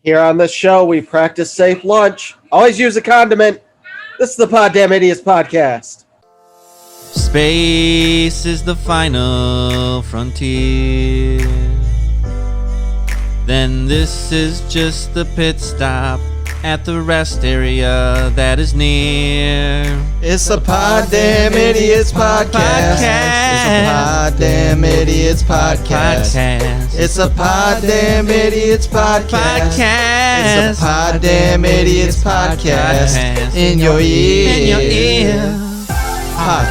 Here on this show, we practice safe lunch. Always use a condiment. This is the Poddamn Idiotz Podcast. Space is the final frontier. Then this is just the pit stop at the rest area that is near. It's a Poddamn Idiotz Podcast. It's a Poddamn Idiotz Podcast. It's a Poddamn Idiotz Podcast. It's a Poddamn Idiotz Podcast. In your ear. In your ear. Pod.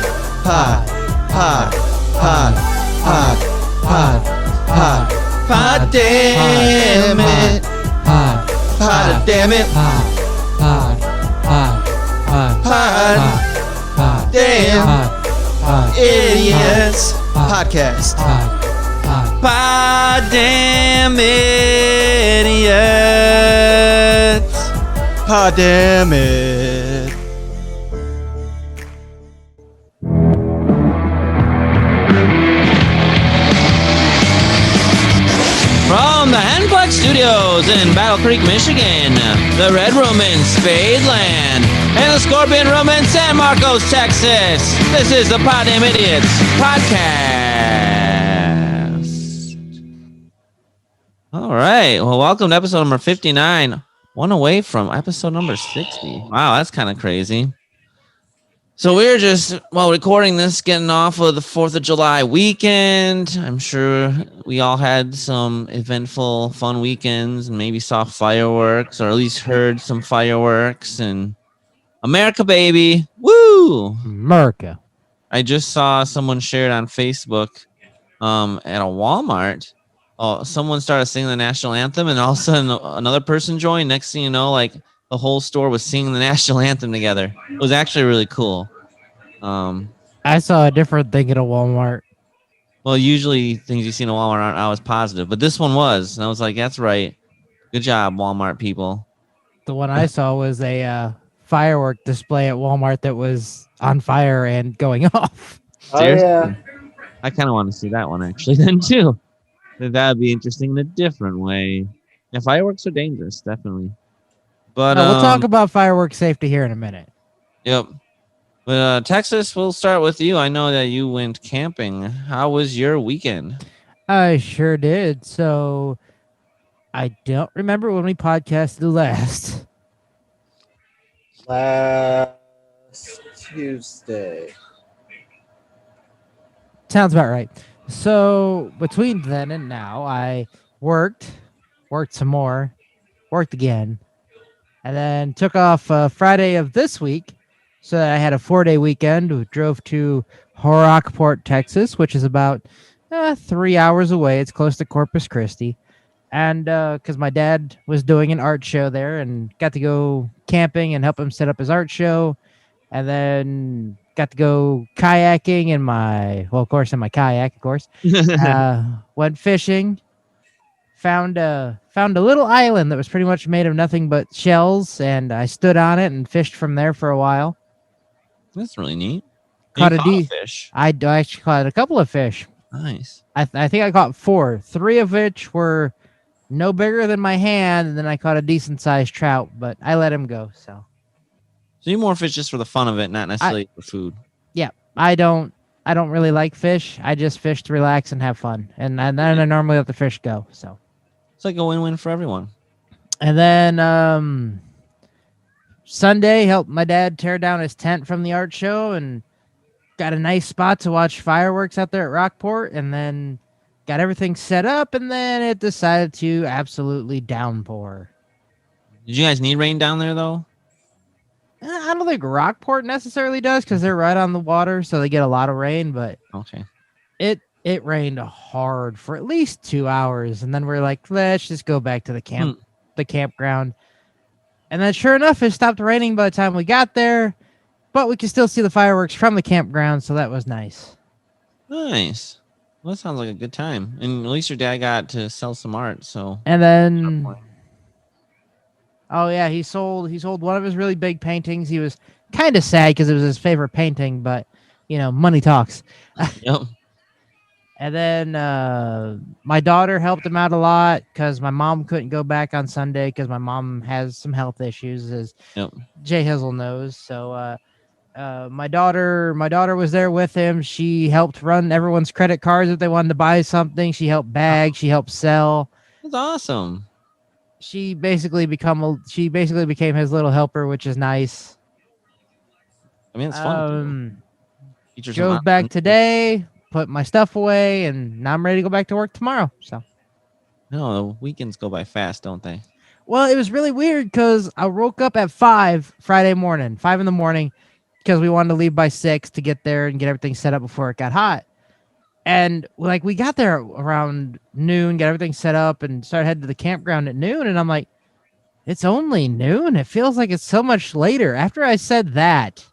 Poddamn it. Poddamn it. Poddamn Idiotz Podcast. Poddamn Idiotz. Poddamn it. From the Handplex Studios in Battle Creek, Michigan, the Red Room in Spadeland, and the Scorpion Room in San Marcos, Texas, this is the Poddamn Idiotz Podcast. All right. Well, welcome to episode number 59. One away from episode number 60. Wow, that's kind of crazy. So we're just, recording this, getting off of the 4th of July weekend. I'm sure we all had some eventful, fun weekends and maybe saw fireworks or at least heard some fireworks. And America, baby. Woo! America. I just saw someone share it on Facebook at a Walmart. Oh, someone started singing the national anthem and all of a sudden another person joined. Next thing you know, like the whole store was singing the national anthem together. It was actually really cool. I saw a different thing at a Walmart. Well, usually things you see in a Walmart aren't always positive, but this one was. And I was like, that's right. Good job, Walmart people. The one I saw was a firework display at Walmart that was on fire and going off. Seriously? Oh, yeah. I kind of want to see that one actually then too. That would be interesting in a different way. Yeah, fireworks are dangerous, definitely. But we'll talk about fireworks safety here in a minute. Yep. But Texas, we'll start with you. I know that you went camping. How was your weekend? I sure did. So I don't remember when we podcasted last. Last Tuesday. Sounds about right. So between then and now, I worked some more, worked again, and then took off Friday of this week. So I had a 4-day weekend. We drove to Rockport, Texas, which is about 3 hours away. It's close to Corpus Christi. And because my dad was doing an art show there and got to go camping and help him set up his art show. And then got to go kayaking in my kayak, of course. Went fishing. Found a little island that was pretty much made of nothing but shells. And I stood on it and fished from there for a while. That's really neat. Caught a fish. I actually caught a couple of fish. Nice. I think I caught 4, 3 of which were no bigger than my hand, and then I caught a decent sized trout, but I let him go. So you more fish just for the fun of it, not necessarily for food. Yeah, I don't really like fish. I just fish to relax and have fun, and then I normally let the fish go. So it's like a win-win for everyone. And then Sunday, helped my dad tear down his tent from the art show and got a nice spot to watch fireworks out there at Rockport, and then got everything set up, and then it decided to absolutely downpour. Did you guys need rain down there, though? I don't think Rockport necessarily does because they're right on the water, so they get a lot of rain, but okay. It rained hard for at least 2 hours, and then we're like, let's just go back to the campground. And then sure enough, it stopped raining by the time we got there, but we could still see the fireworks from the campground, so that was nice. Nice. Well, that sounds like a good time. And at least your dad got to sell some art, so. And then, oh yeah, he sold one of his really big paintings. He was kind of sad because it was his favorite painting, but, money talks. Yep. And then my daughter helped him out a lot because my mom couldn't go back on Sunday because my mom has some health issues, as Yep. Jay Hizzle knows. So my daughter was there with him. She helped run everyone's credit cards if they wanted to buy something. She helped bag. She helped sell. That's awesome. She basically became his little helper, which is nice. I mean, it's fun. Teachers Drove back today, put my stuff away, and now I'm ready to go back to work tomorrow. So, No, the weekends go by fast, don't they? well, it was really weird because I woke up at 5 Friday morning, 5 in the morning, because we wanted to leave by 6 to get there and get everything set up before it got hot. And like we got there around noon, got everything set up, and started heading to the campground at noon. And I'm like, it's only noon. It feels like it's so much later. After I said that,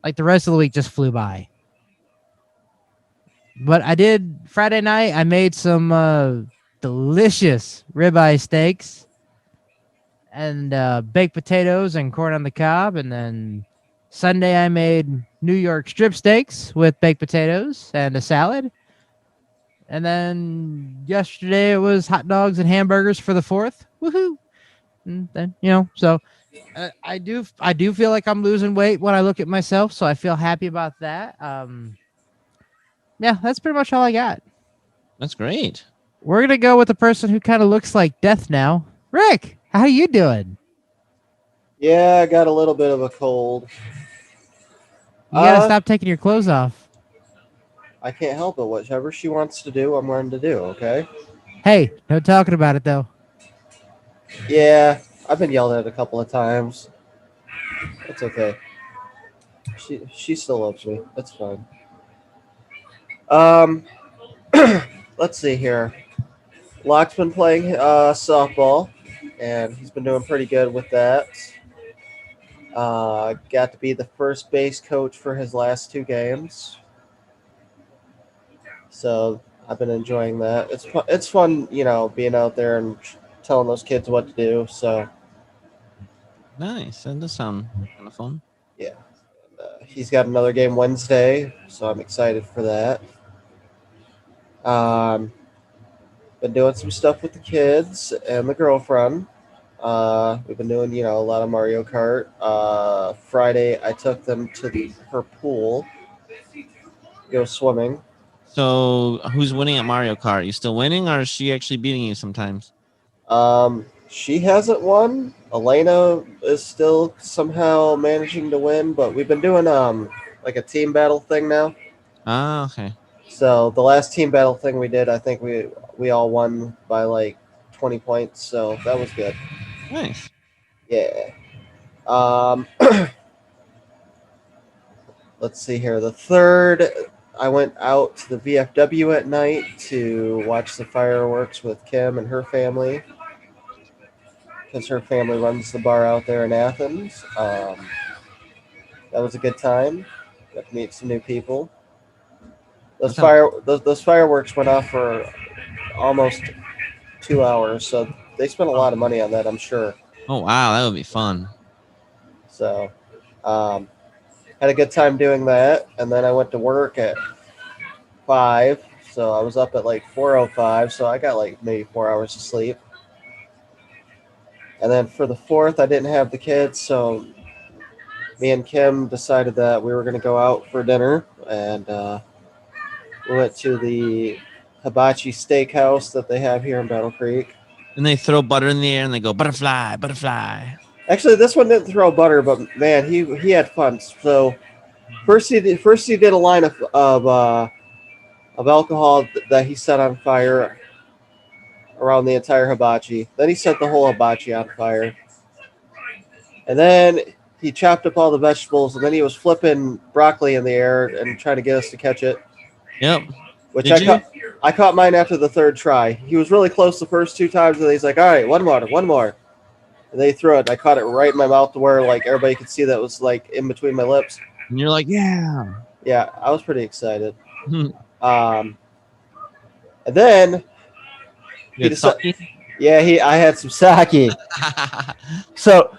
like the rest of the week just flew by. But I did Friday night. I made some delicious ribeye steaks and baked potatoes and corn on the cob. And then Sunday I made New York strip steaks with baked potatoes and a salad. And then yesterday it was hot dogs and hamburgers for the 4th. Woohoo! And then, so I do feel like I'm losing weight when I look at myself, so I feel happy about that. Yeah, that's pretty much all I got. That's great. We're gonna go with the person who kind of looks like death now. Rick, how you doing? Yeah, I got a little bit of a cold. You gotta stop taking your clothes off. I can't help it. Whatever she wants to do, I'm going to do, okay? Hey, no talking about it, though. Yeah, I've been yelled at a couple of times. It's okay. She still loves me. That's fine. Let's see here. Locke's been playing softball, and he's been doing pretty good with that. Got to be the first base coach for his last 2 games. So I've been enjoying that. It's fun, being out there and telling those kids what to do. So Nice. That does sound kind of fun. yeah, he's got another game Wednesday, so I'm excited for that. Been doing some stuff with the kids and the girlfriend. We've been doing, a lot of Mario Kart. Friday, I took them to her pool, go swimming. So, who's winning at Mario Kart? Are you still winning, or is she actually beating you sometimes? She hasn't won. Elena is still somehow managing to win, but we've been doing like a team battle thing now. Ah, okay. So the last team battle thing we did, I think we all won by like 20 points, so that was good. Nice. Yeah. Let's see here. The 3rd, I went out to the VFW at night to watch the fireworks with Kim and her family, because her family runs the bar out there in Athens. That was a good time. Got to meet some new people. Those fireworks went off for almost 2 hours, so they spent a lot of money on that, I'm sure. Oh, wow. That would be fun. So, had a good time doing that, and then I went to work at 5, so I was up at like 4:05, so I got like maybe 4 hours of sleep. And then for the 4th, I didn't have the kids, so me and Kim decided that we were going to go out for dinner, and we went to the Hibachi Steakhouse that they have here in Battle Creek. And they throw butter in the air and they go, butterfly, butterfly. Actually, this one didn't throw butter, but man, he had fun. So first he did a line of alcohol that he set on fire around the entire hibachi. Then he set the whole hibachi on fire, and then he chopped up all the vegetables, and then he was flipping broccoli in the air and trying to get us to catch it. Yep. Which I caught mine after the 3rd try. He was really close the first 2 times, and he's like, "All right, one more." And they threw it. And I caught it right in my mouth to where like everybody could see that was like in between my lips. And you're like, yeah. Yeah, I was pretty excited. And then he decided, I had some sake. So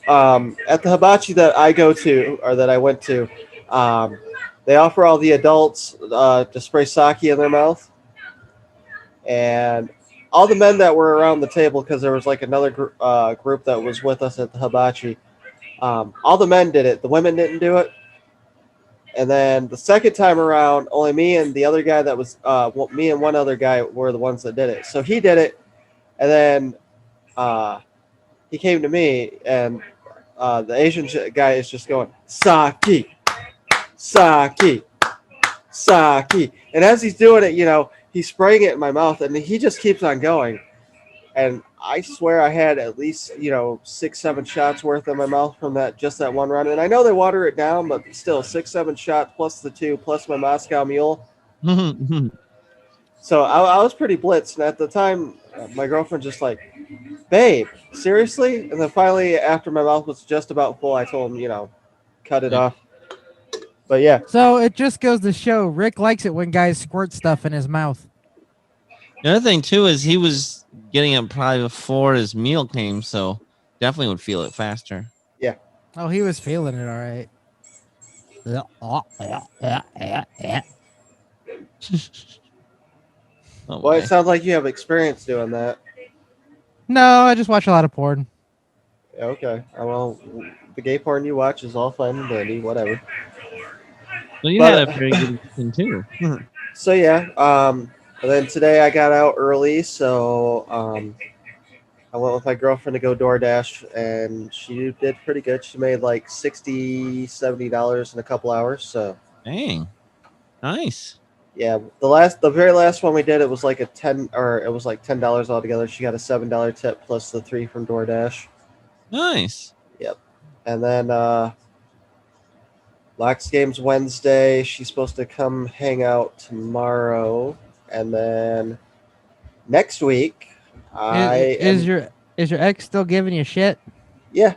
at the hibachi that I went to, they offer all the adults to spray sake in their mouth, and all the men that were around the table, because there was like another group that was with us at the hibachi. All the men did it. The women didn't do it. And then the second time around, only me and the other guy that was me and one other guy were the ones that did it. So he did it, and then he came to me, and the Asian guy is just going sake, sake, sake, and as he's doing it, he's spraying it in my mouth, and he just keeps on going. And I swear I had at least 6-7 shots worth in my mouth from that one run. And I know they water it down, but still 6-7 shots plus the 2 plus my Moscow Mule. So I was pretty blitzed, and at the time my girlfriend just like, babe, seriously? And then finally, after my mouth was just about full, I told him, cut it off. But yeah. So it just goes to show Rick likes it when guys squirt stuff in his mouth. The other thing too is he was getting it probably before his meal came, so definitely would feel it faster. Yeah. Oh, he was feeling it all right. Oh, Well, my. it sounds like you have experience doing that. No, I just watch a lot of porn. Okay. Well, the gay porn you watch is all fine and dandy, whatever. So you But- had a very good thing too. So yeah, and then today I got out early, so I went with my girlfriend to go DoorDash, and she did pretty good. She made like $60-$70 in a couple hours. So Dang, nice. yeah, the very last one we did, it was like $10 altogether. She got a $7 tip plus the 3 from DoorDash. Nice. And then Lax Games Wednesday. She's supposed to come hang out tomorrow, and then next week Is your ex still giving you shit? yeah.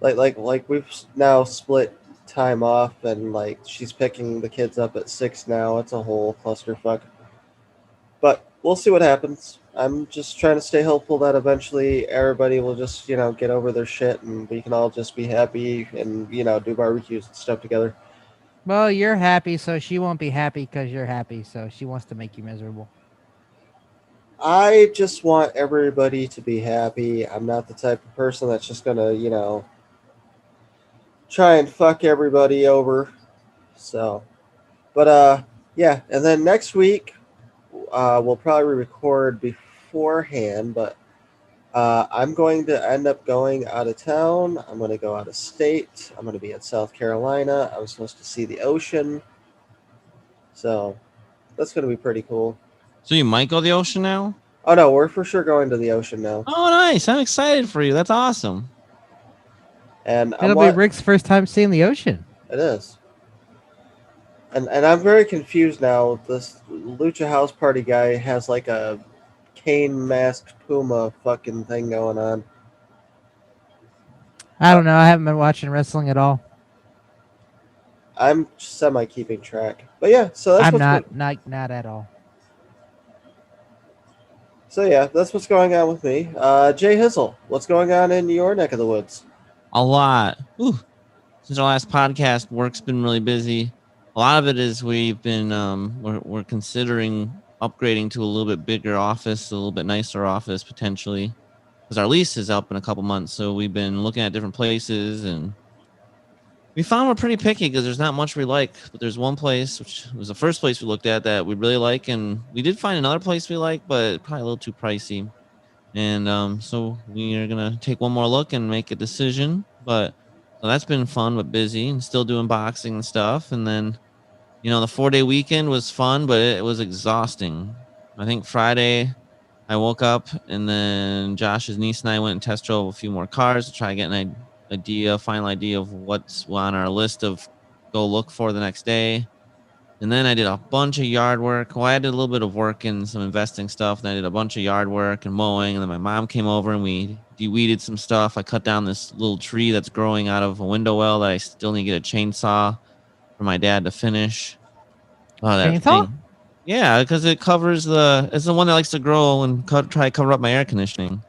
Like we've now split time off, and like she's picking the kids up at 6 now. It's a whole clusterfuck. But we'll see what happens. I'm just trying to stay hopeful that eventually everybody will just, get over their shit, and we can all just be happy and, do barbecues and stuff together. Well, you're happy, so she won't be happy because you're happy, so she wants to make you miserable. I just want everybody to be happy. I'm not the type of person that's just going to, try and fuck everybody over. So, but, yeah. And then next week, we'll probably record beforehand, but I'm going to end up going out of town. I'm going to go out of state. I'm going to be in South Carolina. I'm supposed to see the ocean. So that's going to be pretty cool. So you might go to the ocean now? Oh, no, we're for sure going to the ocean now. Oh, nice. I'm excited for you. That's awesome. And It'll be Rick's first time seeing the ocean. It is. And I'm very confused now. This Lucha House Party guy has like a cane masked puma fucking thing going on. I don't know. I haven't been watching wrestling at all. I'm semi keeping track. But yeah, so that's not at all. So yeah, that's what's going on with me. Jay Hizzle, what's going on in your neck of the woods? A lot. Ooh. Since our last podcast, work's been really busy. A lot of it is we've been we're considering upgrading to a little bit bigger office, a little bit nicer office potentially, because our lease is up in a couple months. So we've been looking at different places, and we found we're pretty picky because there's not much we like. But there's one place, which was the first place we looked at, that we really like, and we did find another place we like, but probably a little too pricey. And so we are gonna take one more look and make a decision. But so that's been fun but busy, and still doing boxing and stuff. And then, the 4-day weekend was fun, but it was exhausting. I think Friday I woke up, and then Josh's niece and I went and test drove a few more cars to try to get an final idea of what's on our list of go look for the next day. And then I did a bunch of yard work. Well, I did a little bit of work and some investing stuff. And I did a bunch of yard work and mowing. And then my mom came over and we de-weeded some stuff. I cut down this little tree that's growing out of a window well that I still need to get a chainsaw for my dad to finish. Oh, that Chainsaw? thing. Yeah, because it covers it's the one that likes to grow and try to cover up my air conditioning.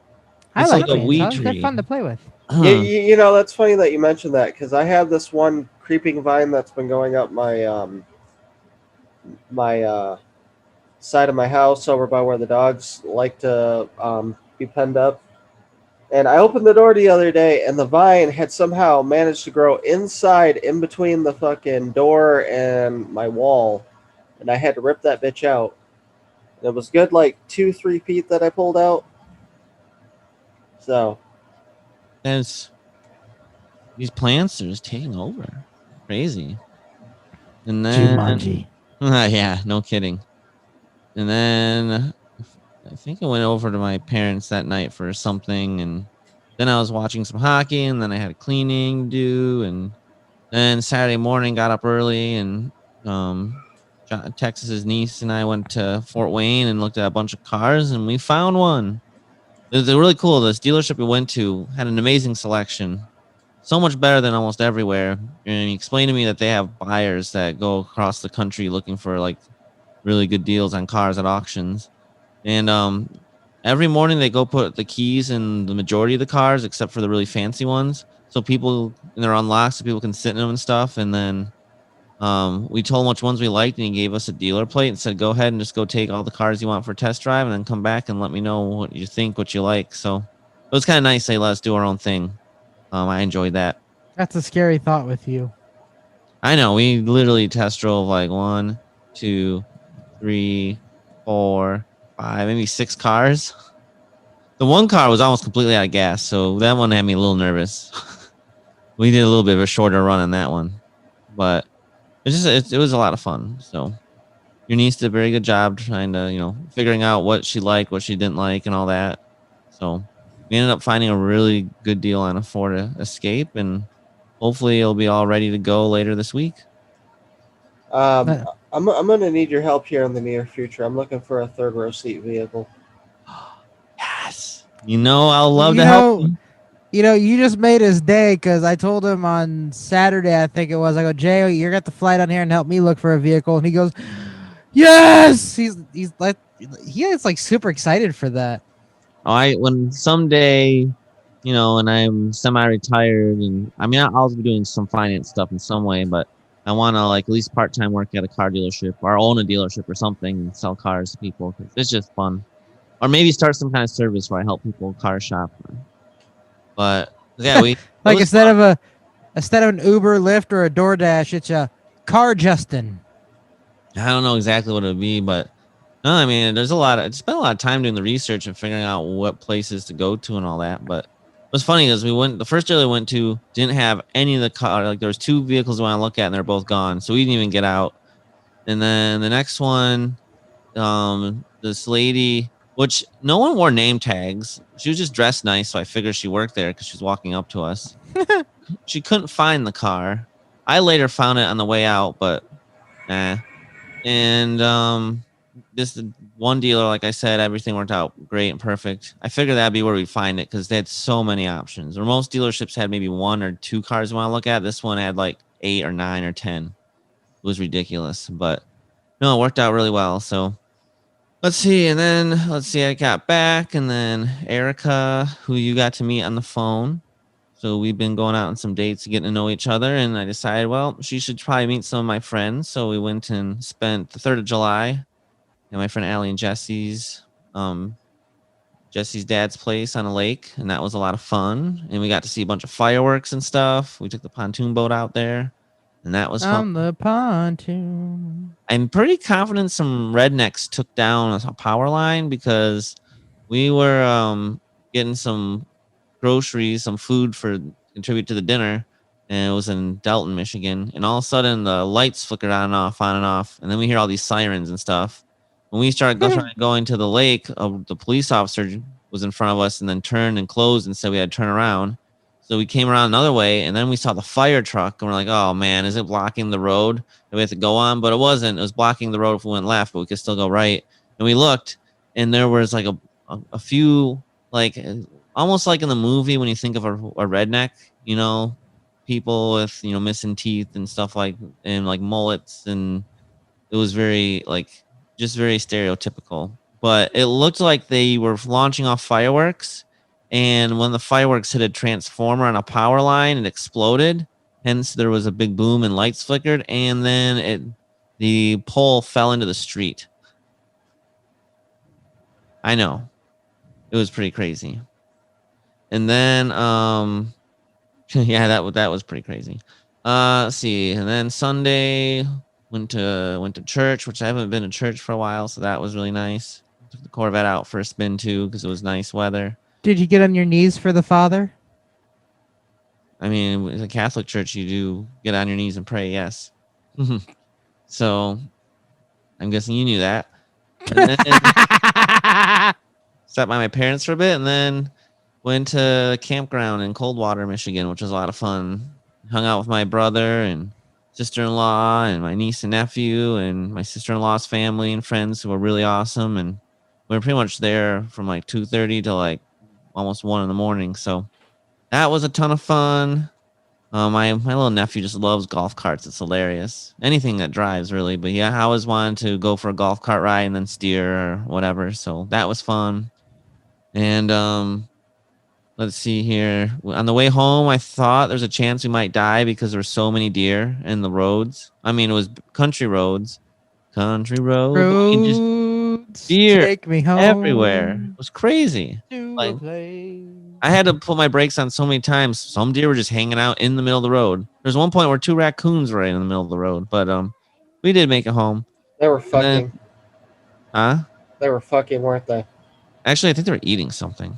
I It's like like a weed chainsaws. They're tree. fun to play with. You know, that's funny that you mentioned that because I have this one creeping vine that's been going up my side of my house over by where the dogs like to be penned up. And I opened the door the other day, and the vine had somehow managed to grow inside, in between the fucking door and my wall, and I had to rip that bitch out. And it was good, like 2-3 feet that I pulled out. So There's these plants are just taking over. Crazy. And then Jumanji. yeah, no kidding. And then I think I went over to my parents that night for something, and then I was watching some hockey, and then I had a cleaning due, and then Saturday morning got up early, and Texas's niece and I went to Fort Wayne and looked at a bunch of cars, and we found one. It was really cool. This dealership we went to had an amazing selection, so much better than almost everywhere. And he explained to me that they have buyers that go across the country looking for like really good deals on cars at auctions. And every morning they go put the keys in the majority of the cars, except for the really fancy ones. So people, and they're unlocked, so people can sit in them and stuff. And then we told him which ones we liked, and he gave us a dealer plate and said, "Go ahead and just go take all the cars you want for a test drive, and then come back and let me know what you think, what you like." So it was kind of nice. They let us do our own thing. I enjoyed that. That's a scary thought with you. I know. We literally test drove like 1, 2, 3, 4, 5, maybe 6 cars. The one car was almost completely out of gas, so that one had me a little nervous. We did a little bit of a shorter run on that one, but it was a lot of fun. So your niece did a very good job trying to, figuring out what she liked, what she didn't like, and all that. So we ended up finding a really good deal on a Ford Escape, and hopefully it'll be all ready to go later this week. I'm going to need your help here in the near future. I'm looking for a third row seat vehicle. Yes. I'll love to help. You just made his day because I told him on Saturday, I think it was, I go, "Jay, you're got the flight on here and help me look for a vehicle." And he goes, "Yes!" He's like, he is like super excited for that. When someday, when I'm semi-retired, and I mean, I'll be doing some finance stuff in some way, but I want to like at least part-time work at a car dealership or own a dealership or something and sell cars to people. 'Cause it's just fun. Or maybe start some kind of service where I help people car shop. But yeah, like instead of an Uber, Lyft, or a DoorDash, it's a Car Justin. I don't know exactly what it would be, but no, I mean, I spent a lot of time doing the research and figuring out what places to go to and all that. But what's funny is the first dealer we went to didn't have any of the car. Like there was 2 vehicles we want to look at, and they're both gone, so we didn't even get out. And then the next one, this lady, which no one wore name tags. She was just dressed nice, so I figured she worked there because she's walking up to us. She couldn't find the car. I later found it on the way out, but And this one dealer, like I said, everything worked out great and perfect. I figured that'd be where we'd find it because they had so many options. Where most dealerships had maybe 1 or 2 cars you want to look at, this one had like 8 or 9 or 10. It was ridiculous, but no, it worked out really well. So let's see. I got back, and then Erica, who you got to meet on the phone. So we've been going out on some dates, getting to know each other, and I decided, well, she should probably meet some of my friends. So we went and spent the 3rd of July at my friend Allie and Jesse's dad's place on a lake, and that was a lot of fun. And we got to see a bunch of fireworks and stuff. We took the pontoon boat out there, and that was fun. On the pontoon. I'm pretty confident some rednecks took down a power line because we were getting some groceries, some food for contribute to the dinner, and it was in Delton, Michigan. And all of a sudden, the lights flickered on and off, and then we hear all these sirens and stuff. When we started going to the lake, the police officer was in front of us and then turned and closed and said we had to turn around. So we came around another way, and then we saw the fire truck, and we're like, "Oh man, is it blocking the road that we have to go on?" But it wasn't. It was blocking the road if we went left, but we could still go right. And we looked, and there was like a few, like almost like in the movie when you think of a redneck, people with missing teeth and stuff and like mullets, and it was very just very stereotypical. But it looked like they were launching off fireworks, and when the fireworks hit a transformer on a power line, it exploded. Hence, there was a big boom and lights flickered, and then the pole fell into the street. I know. It was pretty crazy. And then, yeah, that was pretty crazy. Let's see. And then Sunday went to church, which I haven't been to church for a while, so that was really nice. Took the Corvette out for a spin too because it was nice weather. Did you get on your knees for the Father? I mean, in a Catholic church, you do get on your knees and pray, yes. So, I'm guessing you knew that. And then sat by my parents for a bit, and then went to a campground in Coldwater, Michigan, which was a lot of fun. Hung out with my brother and sister-in-law and my niece and nephew and my sister-in-law's family and friends who were really awesome. And we were pretty much there from like 2:30 to like almost 1 in the morning. So that was a ton of fun. My little nephew just loves golf carts. It's hilarious. Anything that drives, really. But yeah, I always wanted to go for a golf cart ride and then steer or whatever. So that was fun. And let's see here. On the way home, I thought there's a chance we might die because there were so many deer in the roads. I mean, it was country roads. Country roads. Roads, deer take me home everywhere. It was crazy. to Like, a place. I had to pull my brakes on so many times. Some deer were just hanging out in the middle of the road. There's one point where 2 raccoons were right in the middle of the road. But we did make it home. They were fucking. Huh? They were fucking, weren't they? Actually, I think they were eating something.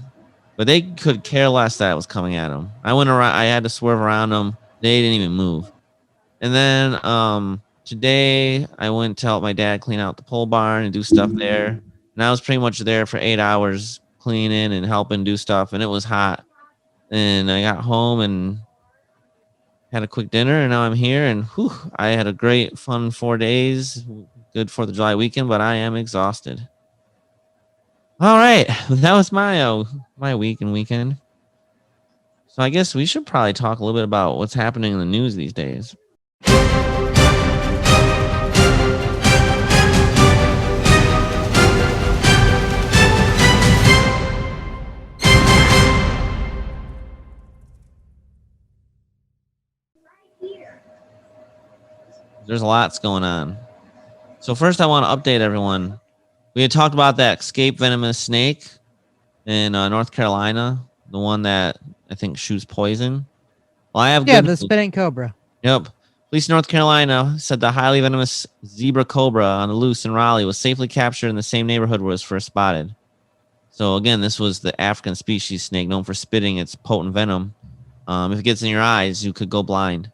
But they could care less that it was coming at them. I went around. I had to swerve around them. They didn't even move. And then today I went to help my dad clean out the pole barn and do stuff there. And I was pretty much there for 8 hours cleaning and helping do stuff. And it was hot. And I got home and had a quick dinner. And now I'm here. And whew, I had a great, fun 4 days. Good 4th of July weekend. But I am exhausted. All right, that was my week and weekend. So I guess we should probably talk a little bit about what's happening in the news these days. There's lots going on. So first I want to update everyone. We had talked about that escaped venomous snake in North Carolina, the one that I think shoots poison. Well, I have the spitting cobra. Yep. Police in North Carolina said the highly venomous zebra cobra on the loose in Raleigh was safely captured in the same neighborhood where it was first spotted. So again, this was the African species snake known for spitting its potent venom. If it gets in your eyes, you could go blind.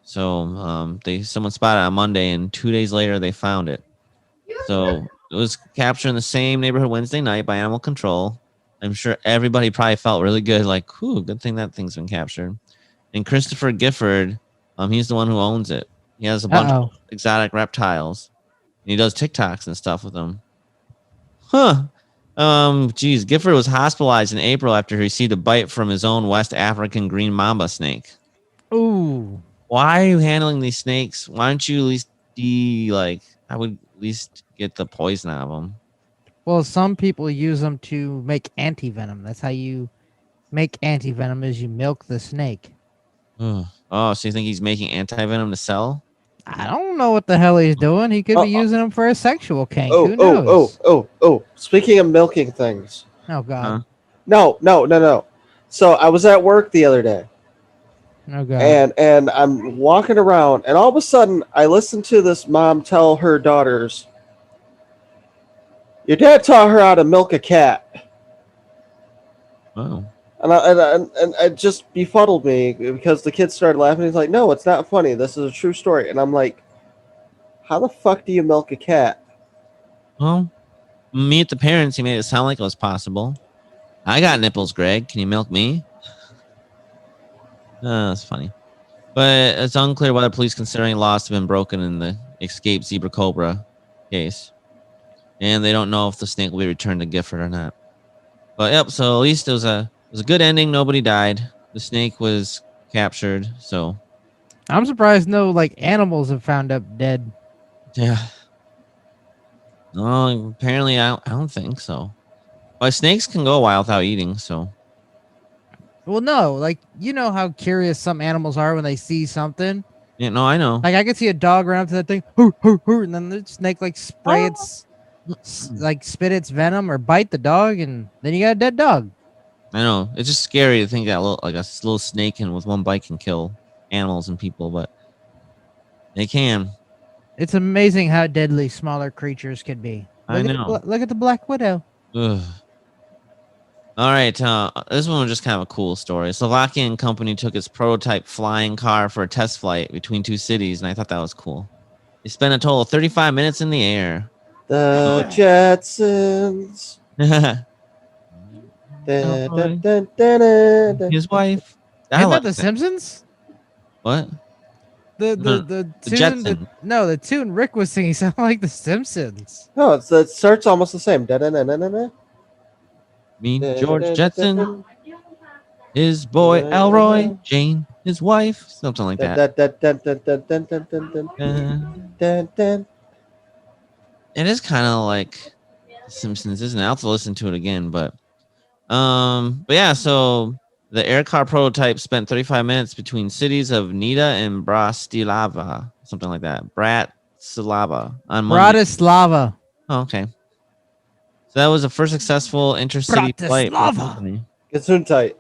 So someone spotted it on Monday, and 2 days later they found it. So it was captured in the same neighborhood Wednesday night by animal control. I'm sure everybody probably felt really good, like, whew, good thing that thing's been captured. And Christopher Gifford, he's the one who owns it. He has a bunch of exotic reptiles. And he does TikToks and stuff with them. Gifford was hospitalized in April after he received a bite from his own West African green mamba snake. Ooh. Why are you handling these snakes? Why don't you at least I would at least get the poison out of them. Well, some people use them to make anti-venom. That's how you make anti-venom, is you milk the snake. Oh, so you think he's making anti-venom to sell? I don't know what the hell he's doing. He could be using them for a sexual kink. Who knows? Speaking of milking things. Oh, God. No. So I was at work the other day. Oh, God. And I'm walking around, and all of a sudden, I listen to this mom tell her daughters, "Your dad taught her how to milk a cat." Oh. And it just befuddled me because the kids started laughing. He's like, "No, it's not funny. This is a true story." And I'm like, "How the fuck do you milk a cat?" Well, meet the parents. He made it sound like it was possible. I got nipples, Greg. Can you milk me? That's funny. But it's unclear whether police considering laws have been broken in the escaped zebra cobra case. And they don't know if the snake will be returned to Gifford or not. But yep, so at least it was a good ending. Nobody died. The snake was captured, so I'm surprised no animals have found up dead. yeah. No, apparently I don't think so. But snakes can go a while without eating, so Well, no, like you know how curious some animals are when they see something. Yeah, no, I know. Like I could see a dog run up to that thing, hoo, hoo, hoo, and then the snake like spray its, like spit its venom or bite the dog, and then you got a dead dog. I know. It's just scary to think that like a little snake can with one bite can kill animals and people, but they can. It's amazing how deadly smaller creatures can be. I know. Look at the Black Widow. Ugh. All right, this one was just kind of a cool story. A Slovakian company took its prototype flying car for a test flight between two cities, and I thought that was cool. They spent a total of 35 minutes in the air. The Jetsons. Dun, dun, dun, dun, dun, dun. His wife. Isn't that like the that. Simpsons? What? The tune, Jetson. the tune Rick was singing sounded like the Simpsons. No, it starts almost the same. Dun, dun, dun, dun, dun, dun. Me, Dun, George dun, Jetson, dun, his boy dun, Elroy, dun, Jane, his wife, something like dun, that. dun, dun, dun, dun, dun, dun, dun, dun, dun, dun. It is kind of like The Simpsons, isn't it? I'll have to listen to it again, but yeah. So the air car prototype spent 35 minutes between cities of Nida and Bratislava, something like that. Bratislava on Monday. Bratislava. Oh, okay. So that was the first successful intercity flight for the Bratislava. company. Gesundheit.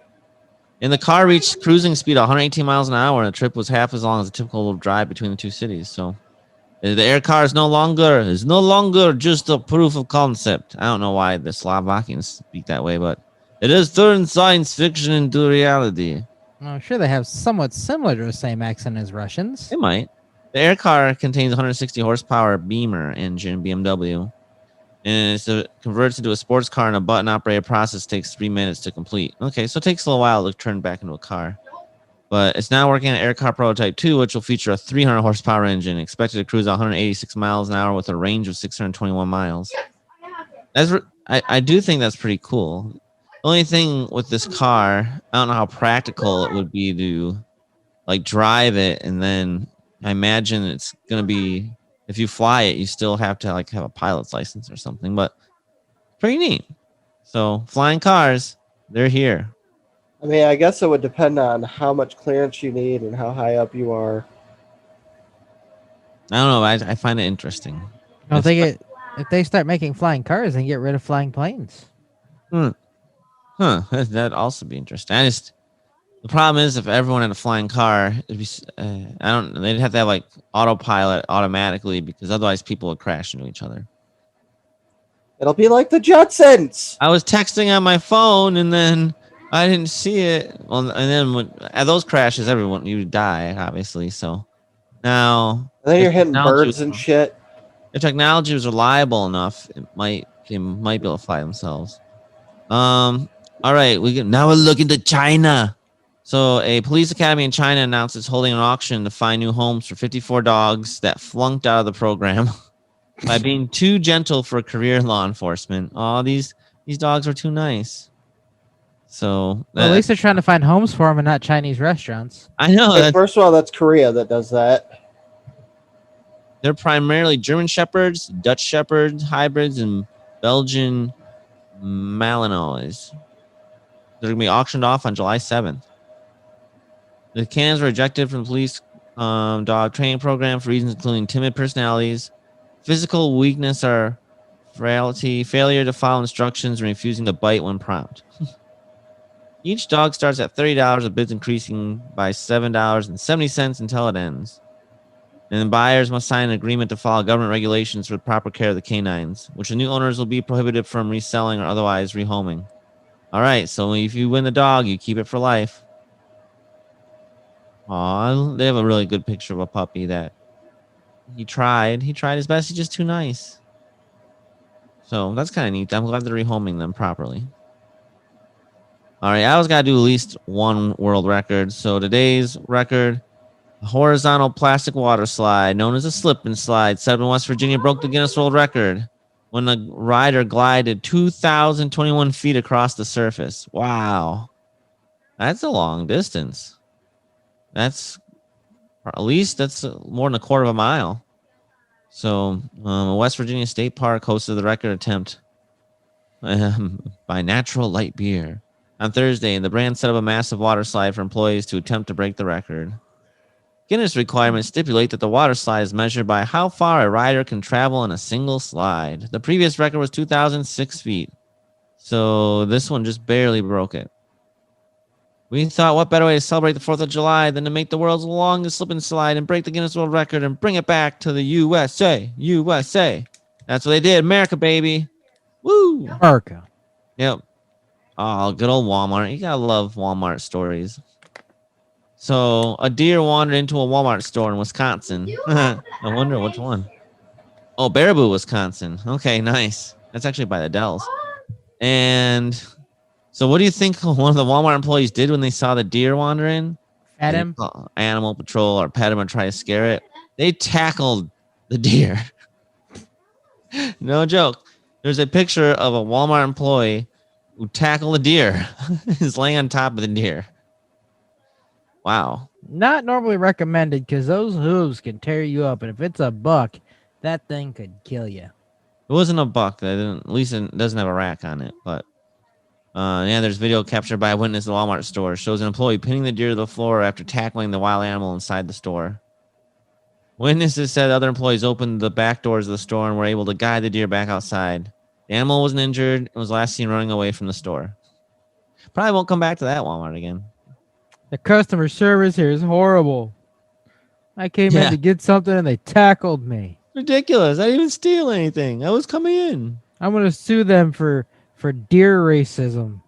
And the car reached cruising speed of 118 miles an hour, and the trip was half as long as a typical drive between the two cities. So the air car is no longer just a proof of concept. I don't know why the Slovakians speak that way, but it has turned science fiction into reality. I'm sure they have somewhat similar to the same accent as Russians. It might. The air car contains 160 horsepower Beamer engine, BMW, and it's converts into a sports car, and a button-operated process takes 3 minutes to complete. Okay, so it takes a little while to turn back into a car. But it's now working on Air Car Prototype 2, which will feature a 300 horsepower engine, expected to cruise 186 miles an hour with a range of 621 miles. I do think that's pretty cool. The only thing with this car, I don't know how practical it would be to like drive it, and then I imagine it's gonna be, if you fly it, you still have to like have a pilot's license or something, but pretty neat. So flying cars, they're here. I mean, I guess it would depend on how much clearance you need and how high up you are. I don't know. I find it interesting. I don't think if they start making flying cars, then get rid of flying planes. Huh. That'd also be interesting. The problem is if everyone had a flying car, it'd be, they'd have to have like autopilot automatically, because otherwise people would crash into each other. It'll be like the Jetsons. I was texting on my phone and then I didn't see it. Well, and then at those crashes, you would die, obviously. So now, And then you're if hitting technology birds was- and shit. If technology was reliable enough, they might be able to fly themselves. All right, now we're looking to China. So a police academy in China announced it's holding an auction to find new homes for 54 dogs that flunked out of the program by being too gentle for career law enforcement. Oh, these dogs are too nice. So Well, at least they're trying to find homes for them and not Chinese restaurants. I know Hey, that first of all, that's Korea that does that. they're primarily German Shepherds, Dutch Shepherds, hybrids, and Belgian Malinois. They're going to be auctioned off on July 7th. The cans were rejected from the police dog training program for reasons including timid personalities, physical weakness or frailty, failure to follow instructions, and refusing to bite when prompted. Each dog starts at $30, with bids increasing by $7.70 until it ends. And then buyers must sign an agreement to follow government regulations for the proper care of the canines, which the new owners will be prohibited from reselling or otherwise rehoming. All right, so if you win the dog, you keep it for life. Aw, they have a really good picture of a puppy that he tried his best. He's just too nice. So that's kind of neat. I'm glad they're rehoming them properly. All right, I always got to do at least one world record. So today's record, a horizontal plastic water slide known as a slip and slide, set in West Virginia, broke the Guinness World Record when the rider glided 2,021 feet across the surface. Wow. That's a long distance. That's more than a quarter of a mile. So a West Virginia State Park hosted the record attempt by Natural Light Beer. On Thursday, the brand set up a massive water slide for employees to attempt to break the record. Guinness requirements stipulate that the water slide is measured by how far a rider can travel in a single slide. The previous record was 2,006 feet. So this one just barely broke it. We thought, what better way to celebrate the 4th of July than to make the world's longest slip and slide and break the Guinness World Record and bring it back to the USA. USA. That's what they did. America, baby. Woo. America. Yep. Oh, good old Walmart. You gotta love Walmart stories. So, a deer wandered into a Walmart store in Wisconsin. I wonder which one. Oh, Baraboo, Wisconsin. Okay, nice. That's actually by the Dells. And so what do you think one of the Walmart employees did when they saw the deer wander in? At him? Animal patrol or pet him or try to scare it. They tackled the deer. No joke. There's a picture of a Walmart employee who tackled a deer. He's laying on top of the deer. Wow. Not normally recommended because those hooves can tear you up. And if it's a buck, that thing could kill you. It wasn't a buck. At least it doesn't have a rack on it. But yeah, there's video captured by a witness at the Walmart store. Shows an employee pinning the deer to the floor after tackling the wild animal inside the store. Witnesses said other employees opened the back doors of the store and were able to guide the deer back outside. The animal wasn't injured and was last seen running away from the store. Probably won't come back to that Walmart again. The customer service here is horrible. I came in to get something and they tackled me. Ridiculous. I didn't even steal anything. I was coming in. I'm going to sue them for deer racism.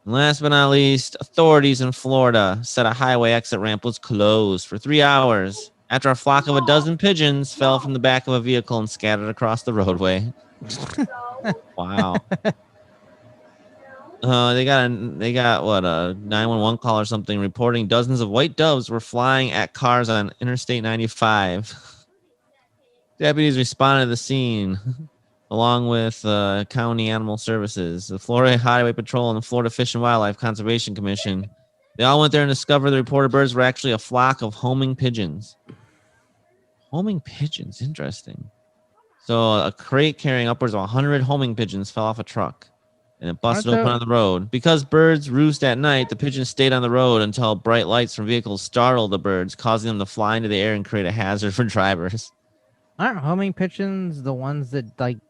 Last but not least, authorities in Florida said a highway exit ramp was closed for 3 hours after a flock of a dozen pigeons fell from the back of a vehicle and scattered across the roadway. Wow. They got what, a 911 call or something reporting dozens of white doves were flying at cars on Interstate 95. Deputies responded to the scene along with county animal services, the Florida Highway Patrol, and the Florida Fish and Wildlife Conservation Commission. They all went there and discovered the reported birds were actually a flock of homing pigeons. Homing pigeons, interesting. So a crate carrying upwards of 100 homing pigeons fell off a truck, and it busted open on the road. Because birds roost at night, the pigeons stayed on the road until bright lights from vehicles startled the birds, causing them to fly into the air and create a hazard for drivers. Aren't homing pigeons the ones that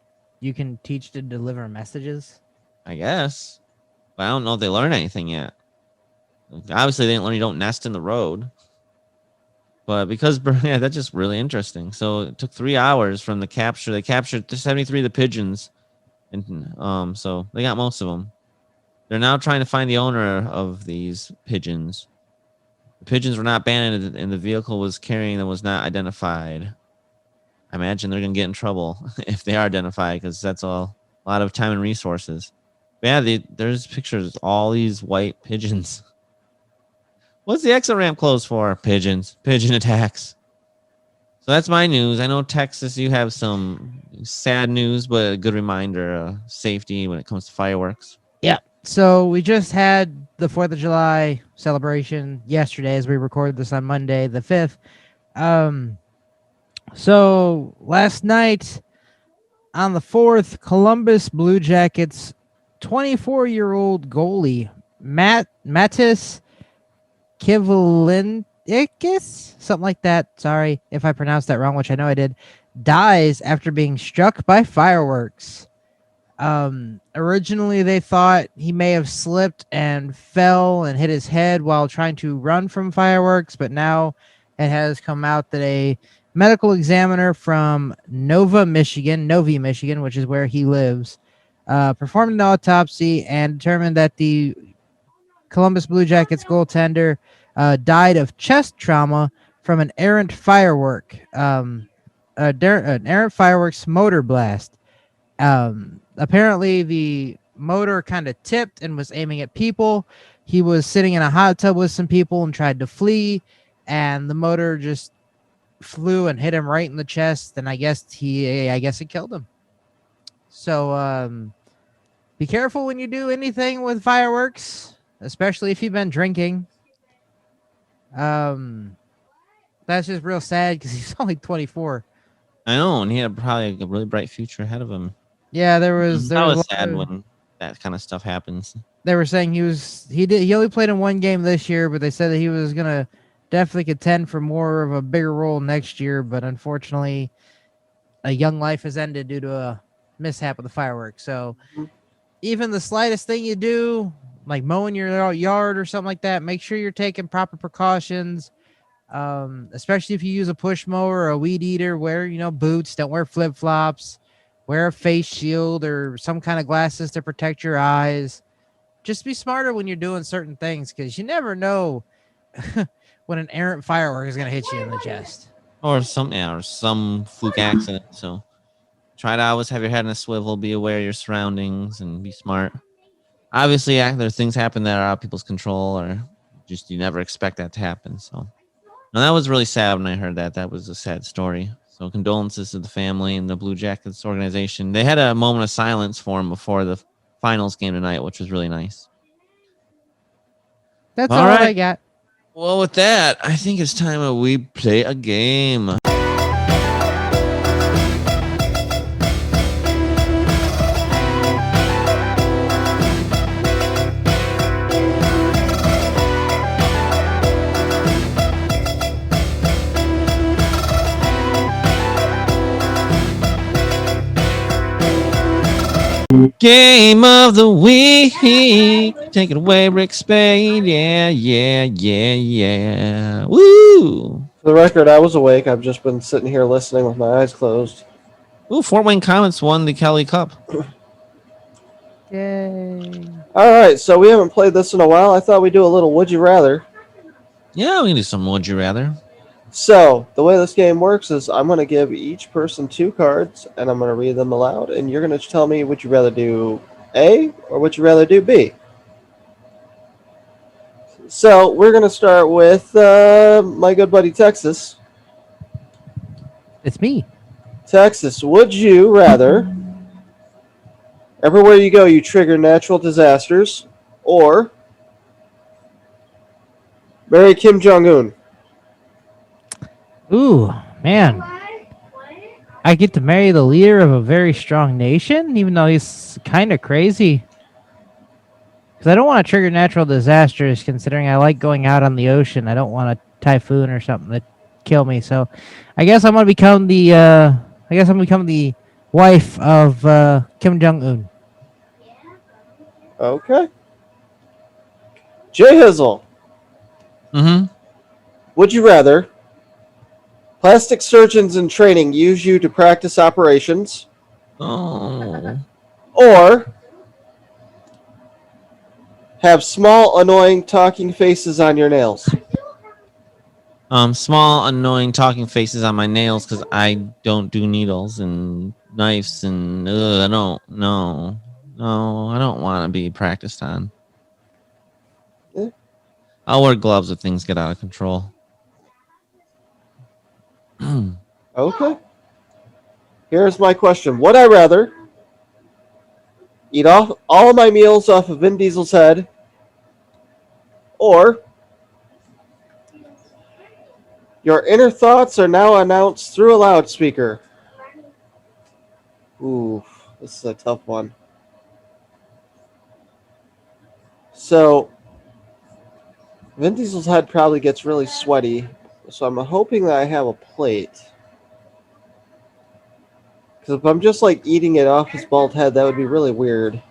you can teach to deliver messages? I guess. But I don't know if they learned anything yet. Obviously, they didn't learn you don't nest in the road. But because, yeah, that's just really interesting. So it took 3 hours from the capture. They captured 73 of the pigeons. And so they got most of them. They're now trying to find the owner of these pigeons. The pigeons were not abandoned and the vehicle was carrying them was not identified. I imagine they're going to get in trouble if they are identified because that's a lot of time and resources. But yeah, there's pictures of all these white pigeons. What's the exit ramp closed for? Pigeons. Pigeon attacks. So that's my news. I know, Texas, you have some sad news, but a good reminder, safety when it comes to fireworks. Yeah. So we just had the 4th of July celebration yesterday as we recorded this on Monday, the 5th. So last night on the 4th, Columbus Blue Jackets 24-year-old goalie Matis Kivalinkis, something like that. Sorry if I pronounced that wrong, which I know I did. Dies after being struck by fireworks. Originally, they thought he may have slipped and fell and hit his head while trying to run from fireworks, but now it has come out that a medical examiner from Novi, Michigan, which is where he lives, performed an autopsy and determined that the Columbus Blue Jackets goaltender died of chest trauma from an errant fireworks motor blast. Apparently, the motor kind of tipped and was aiming at people. He was sitting in a hot tub with some people and tried to flee, and the motor just flew and hit him right in the chest, and I guess it killed him. So be careful when you do anything with fireworks, especially if you've been drinking. That's just real sad because he's only 24. I know, and he had probably a really bright future ahead of him. Yeah, there was sad when that kind of stuff happens. they were saying he only played in one game this year, but they said that he was gonna definitely contend for more of a bigger role next year. But unfortunately, a young life has ended due to a mishap with the fireworks. So even the slightest thing you do, like mowing your yard or something like that, make sure you're taking proper precautions. Especially if you use a push mower or a weed eater, wear boots, don't wear flip flops, wear a face shield or some kind of glasses to protect your eyes. Just be smarter when you're doing certain things, because you never know when an errant firework is going to hit you in the chest. Or some fluke accident. So try to always have your head in a swivel, be aware of your surroundings, and be smart. Obviously, there's things happen that are out of people's control, or just you never expect that to happen. So, and that was really sad when I heard that. That was a sad story. So condolences to the family and the Blue Jackets organization. They had a moment of silence for him before the finals game tonight, which was really nice. That's all I got. Well, with that, I think it's time that we play a game. Game of the week. Take it away, Rick Spade. Yeah. Woo! For the record, I was awake. I've just been sitting here listening with my eyes closed. Ooh, Fort Wayne Comets won the Kelly Cup. Yay. All right, so we haven't played this in a while. I thought we'd do a little Would You Rather. Yeah, we can do some Would You Rather. So, the way this game works is I'm going to give each person 2 cards, and I'm going to read them aloud, and you're going to tell me would you rather do A or would you rather do B. So, we're going to start with my good buddy Texas. It's me. Texas, would you rather everywhere you go you trigger natural disasters, or marry Kim Jong-un? Ooh, man. I get to marry the leader of a very strong nation, even though he's kind of crazy. Because I don't want to trigger natural disasters, considering I like going out on the ocean. I don't want a typhoon or something to kill me. So I guess I'm going to become the wife of Kim Jong-un. Okay. Jay Hizzle. Mm-hmm. Would you rather plastic surgeons in training use you to practice operations, Oh. or have small, annoying talking faces on your nails? Small, annoying talking faces on my nails because I don't do needles and knives and I don't want to be practiced on. Yeah. I'll wear gloves if things get out of control. Okay. Here's my question. Would I rather eat all of my meals off of Vin Diesel's head, or your inner thoughts are now announced through a loudspeaker? Ooh, this is a tough one. So, Vin Diesel's head probably gets really sweaty, so I'm hoping that I have a plate. Because if I'm just like eating it off his bald head, that would be really weird.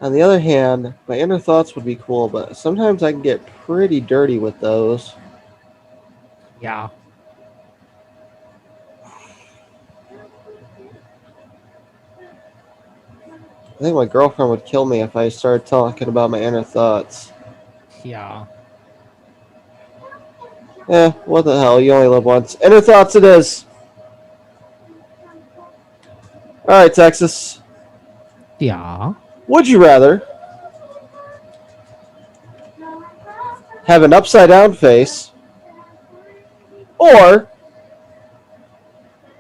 On the other hand, my inner thoughts would be cool, but sometimes I can get pretty dirty with those. Yeah. I think my girlfriend would kill me if I started talking about my inner thoughts. Yeah. What the hell? You only live once. Inner thoughts it is. Alright, Texas. Yeah. Would you rather have an upside down face, or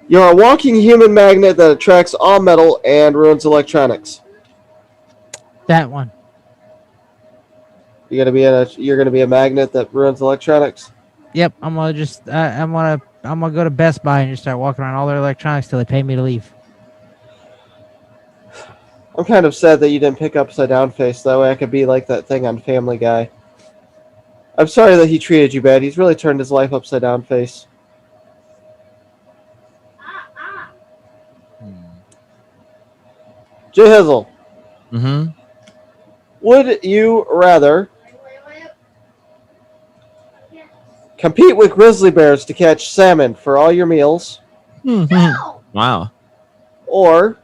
you're a walking human magnet that attracts all metal and ruins electronics? That one. You're gonna be a magnet that ruins electronics? Yep. I'm gonna go to Best Buy and just start walking around all their electronics till they pay me to leave. I'm kind of sad that you didn't pick Upside Down Face. That way I could be like that thing on Family Guy. I'm sorry that he treated you bad. He's really turned his life upside down, Face. Jay Hizzle. Mm-hmm. Would you rather compete with grizzly bears to catch salmon for all your meals, Mm-hmm. Wow. or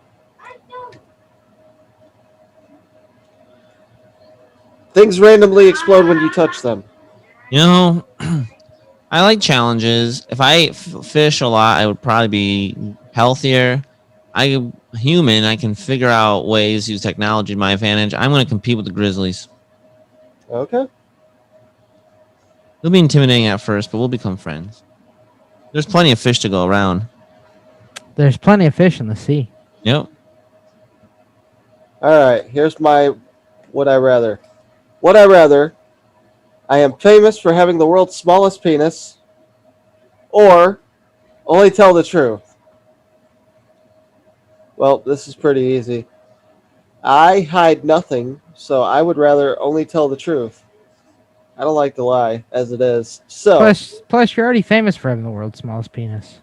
things randomly explode when you touch them? You know, I like challenges. If I fish a lot, I would probably be healthier. Human, I can figure out ways to use technology to my advantage. I'm going to compete with the grizzlies. Okay. It'll be intimidating at first, but we'll become friends. There's plenty of fish to go around. There's plenty of fish in the sea. Yep. All right. Here's my would I rather. Would I rather I am famous for having the world's smallest penis, or only tell the truth? Well, this is pretty easy. I hide nothing, so I would rather only tell the truth. I don't like to lie, as it is. So, Plus, you're already famous for having the world's smallest penis.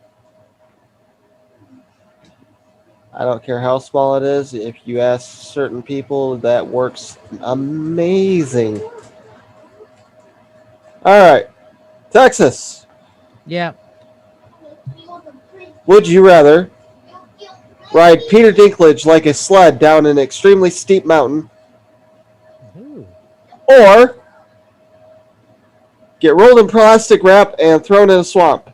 I don't care how small it is. If you ask certain people, that works amazing. All right. Texas. Yeah. Would you rather ride Peter Dinklage like a sled down an extremely steep mountain, or get rolled in plastic wrap and thrown in a swamp?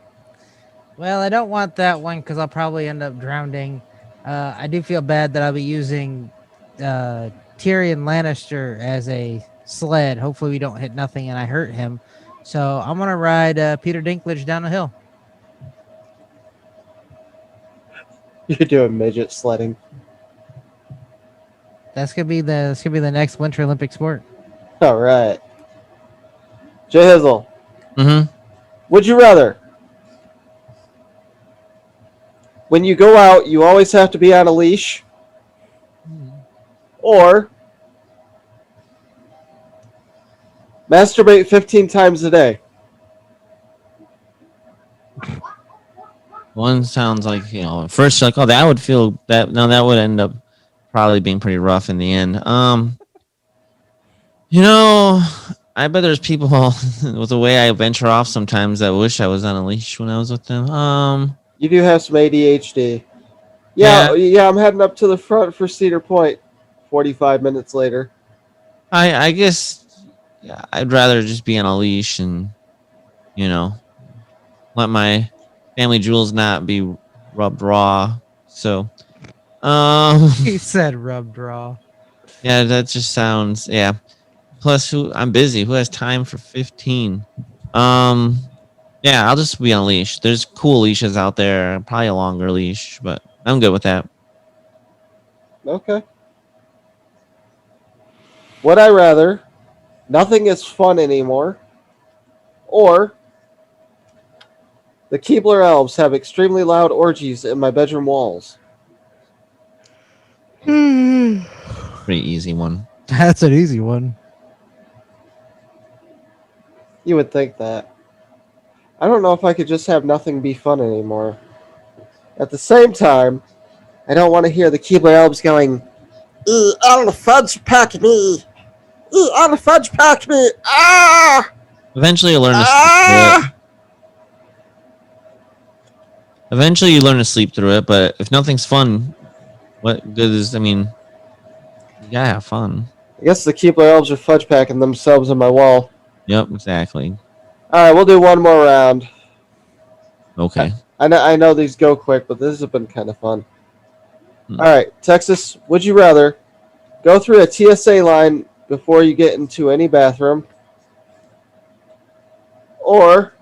Well, I don't want that one because I'll probably end up drowning. I do feel bad that I'll be using Tyrion Lannister as a sled. Hopefully we don't hit nothing and I hurt him. So I'm going to ride Peter Dinklage down a hill. You're doing midget sledding. That's gonna be the next Winter Olympic sport. All right. Jay Hizzle. Mm-hmm. Would you rather, when you go out, you always have to be on a leash, or masturbate 15 times a day? One sounds like, at first you're like, oh, that would feel that. No, that would end up probably being pretty rough in the end. I bet there's people with the way I venture off sometimes that wish I was on a leash when I was with them. You do have some ADHD. Yeah, I'm heading up to the front for Cedar Point 45 minutes later. I guess I'd rather just be on a leash and, let my family jewels not be rubbed raw. So, He said rubbed raw. yeah, that just sounds, yeah. Plus, I'm busy. Who has time for 15? Yeah, I'll just be on a leash. There's cool leashes out there. Probably a longer leash, but I'm good with that. Okay. Would I rather nothing is fun anymore, or the Keebler elves have extremely loud orgies in my bedroom walls? Pretty easy one. That's an easy one. You would think that. I don't know if I could just have nothing be fun anymore. At the same time, I don't want to hear the Keebler elves going, on the fudge pack me! On the fudge pack me! Ah! Eventually, you learn to sleep through it. Eventually, you learn to sleep through it, but if nothing's fun, what good is, you gotta have fun. I guess the Keebler elves are fudge packing themselves on my wall. Yep, exactly. All right, we'll do one more round. Okay. I know these go quick, but this has been kind of fun. Hmm. All right, Texas, would you rather go through a TSA line before you get into any bathroom, or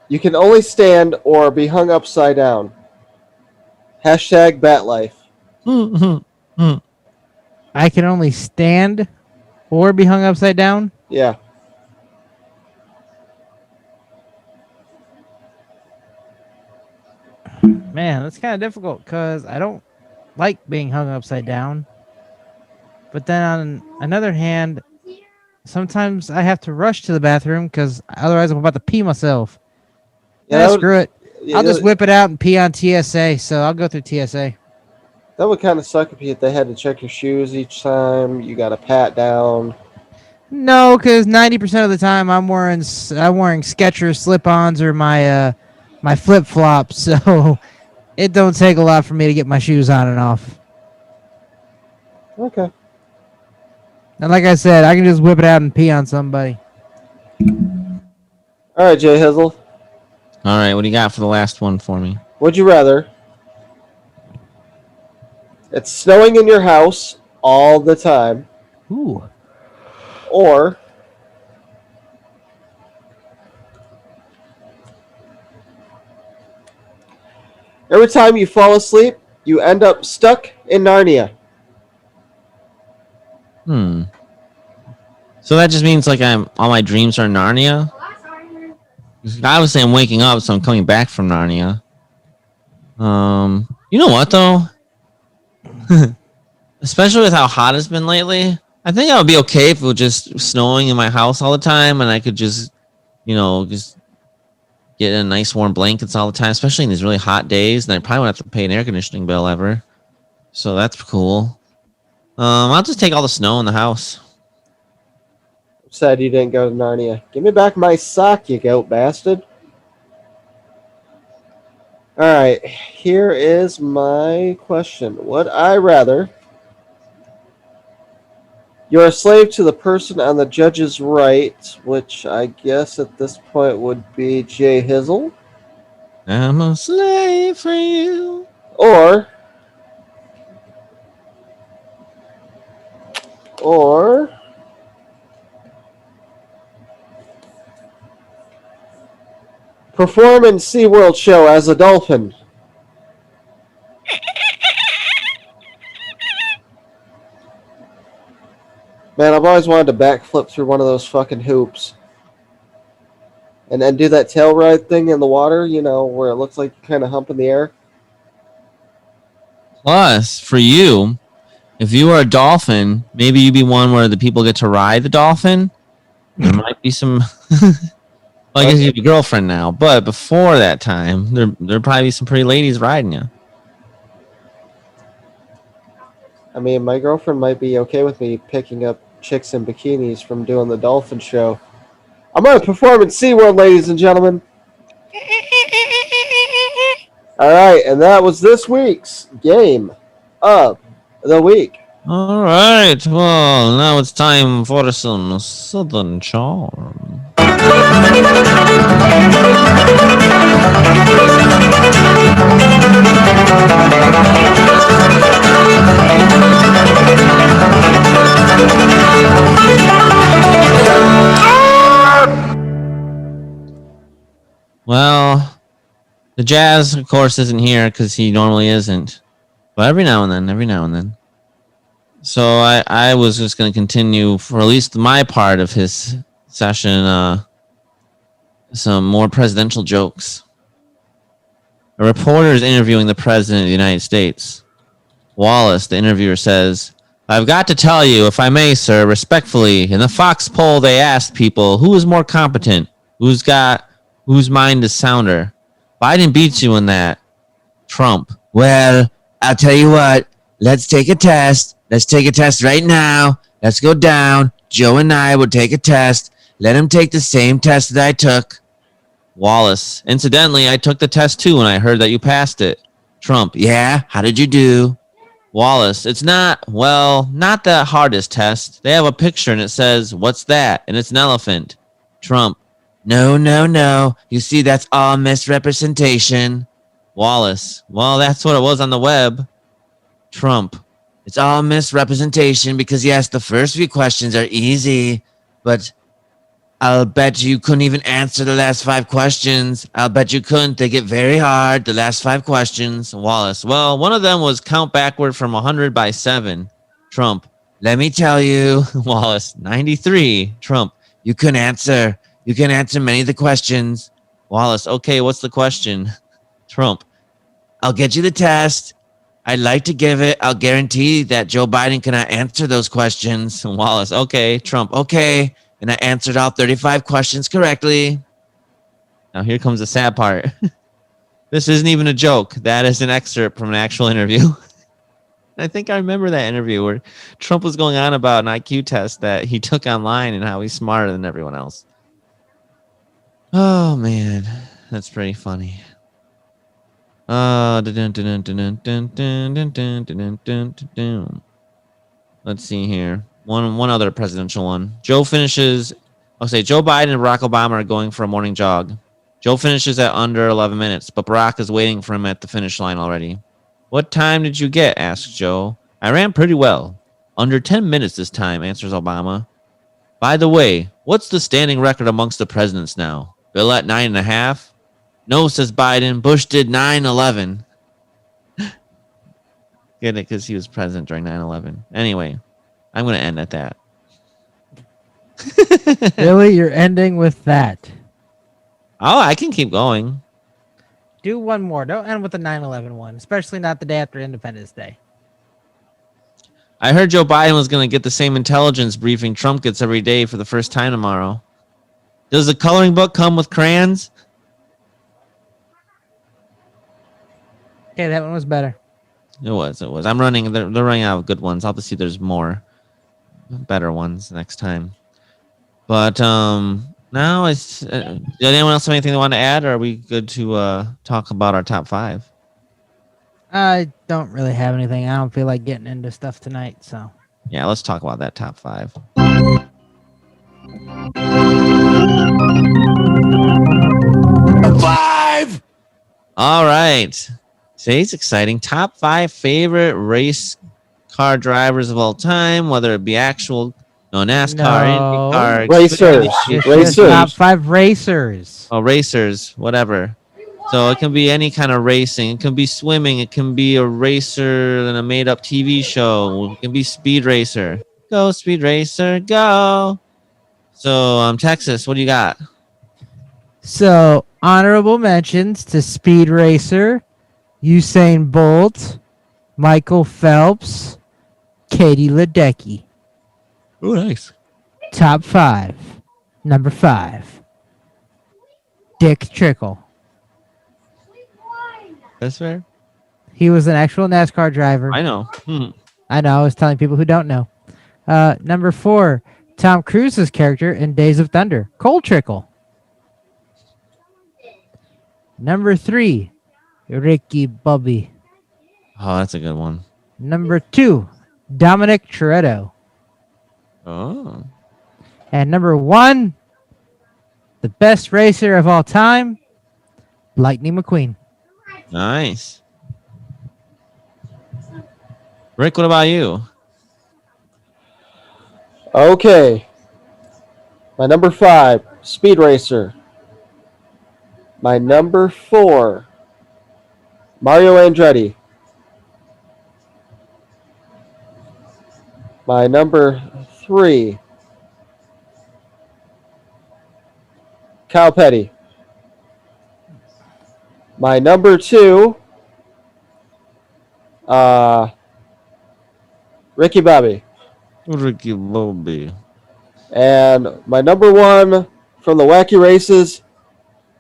you can only stand or be hung upside down? Hashtag bat life. I can only stand or be hung upside down. Yeah. Man, that's kind of difficult because I don't like being hung upside down. But then on another hand, sometimes I have to rush to the bathroom because otherwise I'm about to pee myself. Yeah, screw it. I'll just whip it out and pee on TSA. So I'll go through TSA. That would kind of suck if they had to check your shoes each time. You got to pat down. No, because 90% of the time I'm wearing Skechers slip-ons or my flip-flops. So it don't take a lot for me to get my shoes on and off. Okay. And like I said, I can just whip it out and pee on somebody. All right, Jay Hizzle. All right, what do you got for the last one for me? Would you rather it's snowing in your house all the time, Ooh. or every time you fall asleep, you end up stuck in Narnia? So that just means like all my dreams are Narnia? Obviously I'm waking up, so I'm coming back from Narnia. You know what though? Especially with how hot it's been lately, I think I would be okay if it was just snowing in my house all the time and I could just get in nice warm blankets all the time, especially in these really hot days, and I probably won't have to pay an air conditioning bill ever. So that's cool. I'll just take all the snow in the house. I'm sad you didn't go to Narnia. Give me back my sock, you goat bastard. All right, here is my question. Would I rather you're a slave to the person on the judge's right, which I guess at this point would be Jay Hizzle, I'm a slave for you. or perform in SeaWorld show as a dolphin? Man, I've always wanted to backflip through one of those fucking hoops. And then do that tail ride thing in the water, where it looks like you kind of hump in the air. Plus, for you, if you were a dolphin, maybe you'd be one where the people get to ride the dolphin. There might be some... Well, I guess you have a girlfriend now, but before that time, there'd probably be some pretty ladies riding you. I mean, my girlfriend might be okay with me picking up chicks in bikinis from doing the dolphin show. I'm going to perform in SeaWorld, ladies and gentlemen. All right, and that was this week's Game of the Week. All right, well, now it's time for some Southern Charm. Well, the Jazz, of course, isn't here because he normally isn't. But every now and then. So I was just going to continue for at least my part of his session, some more presidential jokes. A reporter is interviewing the president of the United States. Wallace, the interviewer, says, "I've got to tell you, if I may, sir, respectfully, in the Fox poll they asked people, who is more competent? Whose mind is sounder? Biden beats you in that. Trump. Well, I'll tell you what. Let's take a test. Let's take a test right now. Let's go down. Joe and I will take a test. Let him take the same test that I took." Wallace. "Incidentally, I took the test too and I heard that you passed it." Trump. "Yeah? How did you do?" Wallace. "It's not the hardest test. They have a picture and it says, 'What's that?' And it's an elephant." Trump. No. You see, that's all misrepresentation." Wallace. "Well, that's what it was on the web." Trump. "It's all misrepresentation because, yes, the first few questions are easy, but I'll bet you couldn't even answer the last 5 questions. I'll bet you couldn't. They get very hard, the last 5 questions." Wallace. "Well, one of them was count backward from 100 by 7. Trump. "Let me tell you." Wallace. 93. Trump. You can answer many of the questions." Wallace. "Okay, what's the question?" Trump. I'll get you the test. I'd like to give it. I'll guarantee that Joe Biden cannot answer those questions. And Wallace, okay. Trump, okay. And I answered all 35 questions correctly. Now here comes the sad part. This isn't even a joke. That is an excerpt from an actual interview. I think I remember that interview where Trump was going on about an IQ test that he took online and how he's smarter than everyone else. Oh, man. That's pretty funny. Let's see here. One other presidential one. Joe Biden and Barack Obama are going for a morning jog. Joe finishes at under 11 minutes, but Barack is waiting for him at the finish line already. What time did you get? Asks Joe. I ran pretty well. Under 10 minutes this time, answers Obama. By the way, what's the standing record amongst the presidents now? Bill at 9.5? No, says Biden. Bush did 9/11. Get it? Because he was president during 9/11. Anyway, I'm going to end at that. Really? You're ending with that? Oh, I can keep going. Do one more. Don't end with the 9/11 one, especially not the day after Independence Day. I heard Joe Biden was going to get the same intelligence briefing Trump gets every day for the first time tomorrow. Does the coloring book come with crayons? Okay, that one was better. It was. I'm running. They're running out of good ones. I'll have to see if there's more better ones next time. But now it's. Did anyone else have anything they want to add, or are we good to talk about our top 5? I don't really have anything. I don't feel like getting into stuff tonight, so. Yeah, let's talk about that top 5. Five. All right. Today's exciting. Top 5 favorite race car drivers of all time, whether it be actual, NASCAR, IndyCar, Racers. It's Racers. just top 5 racers. Oh, racers, whatever. So it can be any kind of racing. It can be swimming. It can be a racer in a made-up TV show. It can be speed racer. Go, speed racer, go. So, Texas, what do you got? So, honorable mentions to Speed Racer, Usain Bolt, Michael Phelps, Katie Ledecky. Oh, nice. Top 5. Number 5. Dick Trickle. That's fair. He was an actual NASCAR driver. I know. I know. I was telling people who don't know. Number 4. Tom Cruise's character in Days of Thunder, Cole Trickle. Number 3. Ricky Bobby. Oh, that's a good one. Number 2. Dominic Toretto. Oh. And number 1. The best racer of all time, Lightning McQueen. Nice. Rick, what about you? Okay. My number 5, Speed Racer. My number 4, Mario Andretti. My number 3, Kyle Petty. My number 2, Ricky Bobby. Ricky Bobby. And my number 1 from the Wacky Races,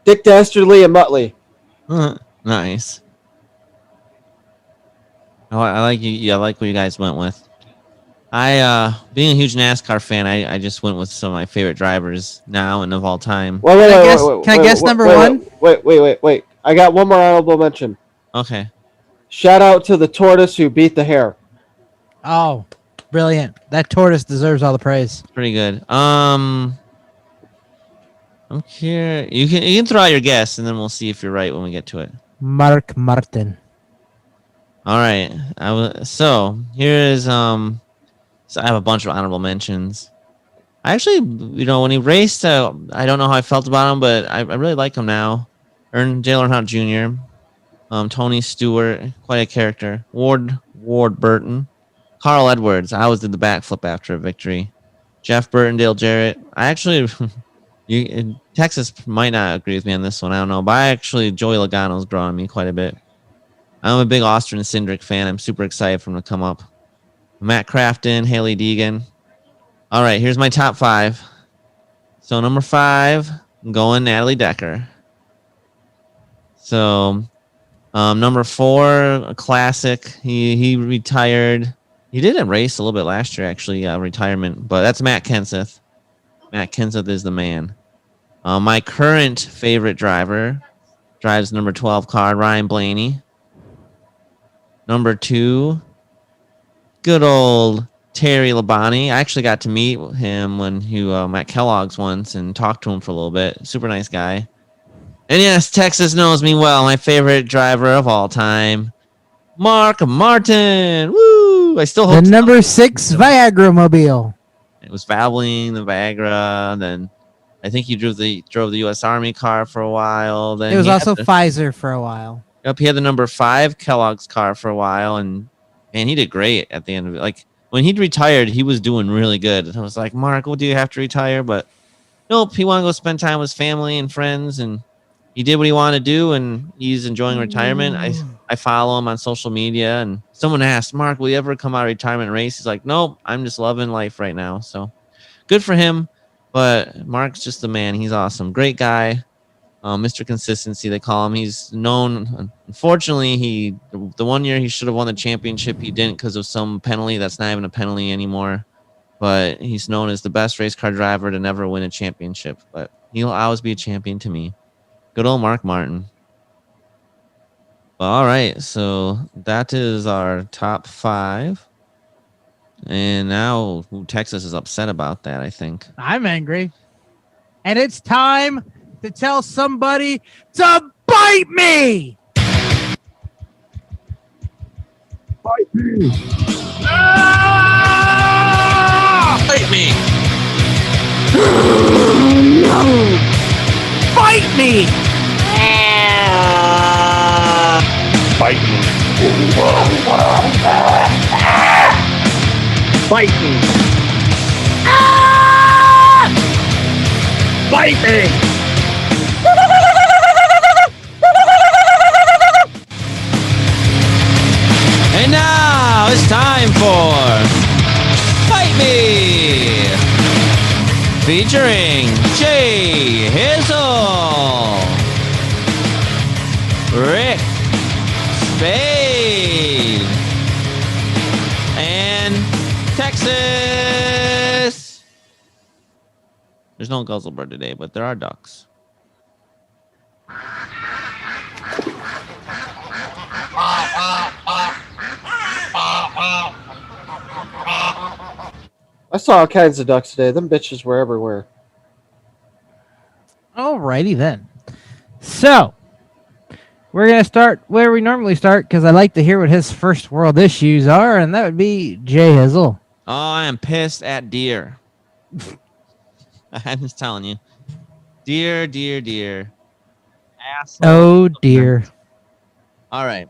Dick Dastardly and Muttley. Nice. Oh, I like you. Yeah, I like what you guys went with. Being a huge NASCAR fan, I just went with some of my favorite drivers now and of all time. Can I guess number 1? Wait. I got one more honorable mention. Okay. Shout out to the tortoise who beat the hare. Oh, brilliant. That tortoise deserves all the praise. Pretty good. I'm curious. You can throw out your guess, and then we'll see if you're right when we get to it. Mark Martin. All right. So here is So I have a bunch of honorable mentions. I actually, when he raced, I don't know how I felt about him, but I really like him now. Dale Earnhardt Jr., Tony Stewart, quite a character. Ward Burton, Carl Edwards. I always did the backflip after a victory. Jeff Burton, Dale Jarrett. I actually, Texas might not agree with me on this one. I don't know, but Joey Logano's growing on me quite a bit. I'm a big Austrian Cindric fan. I'm super excited for him to come up. Matt Crafton, Haley Deegan. All right, here's my top 5. So number 5, I'm going Natalie Decker. So number 4, a classic. He retired. He didn't race a little bit last year, actually, retirement. But that's Matt Kenseth. Matt Kenseth is the man. My current favorite driver drives number 12 car, Ryan Blaney. Number 2, good old Terry Labonte. I actually got to meet him when he at Kellogg's once and talked to him for a little bit. Super nice guy. And yes, Texas knows me well. My favorite driver of all time, Mark Martin. Woo! I still hope the number 6 Viagra mobile. It was Valvoline, the Viagra. Then I think he drove the U.S. Army car for a while. Then It was also Pfizer for a while. Yep, he had the number 5 Kellogg's car for a while, and he did great at the end of it. Like when he retired, he was doing really good. And I was like, Mark, well, do you have to retire? But nope, he wanted to go spend time with his family and friends, and he did what he wanted to do, and he's enjoying retirement. I follow him on social media, and someone asked, Mark, will you ever come out of retirement and race? He's like, nope, I'm just loving life right now. So good for him. But Mark's just the man. He's awesome. Great guy. Mr. Consistency, they call him. He's known, unfortunately, the one year he should have won the championship, he didn't because of some penalty. That's not even a penalty anymore. But he's known as the best race car driver to never win a championship. But he'll always be a champion to me. Good old Mark Martin. All right, so that is our top 5. And now Texas is upset about that, I think. I'm angry. And it's time to tell somebody to bite me! Bite me! Ah! Bite me! No! Bite me! Bite me! Bite me! Ah! Bite me! And now it's time for Bite Me! Featuring Jay Hizzle, Rick Spade, and Texas. There's no Guzzlebird today, but there are ducks. I saw all kinds of ducks today. Them bitches were everywhere. Alrighty then. So, we're going to start where we normally start because I like to hear what his first world issues are, and that would be Jay Hizzle. Oh, I am pissed at deer. I'm just telling you. Deer. Asshole. Oh, dear. All right.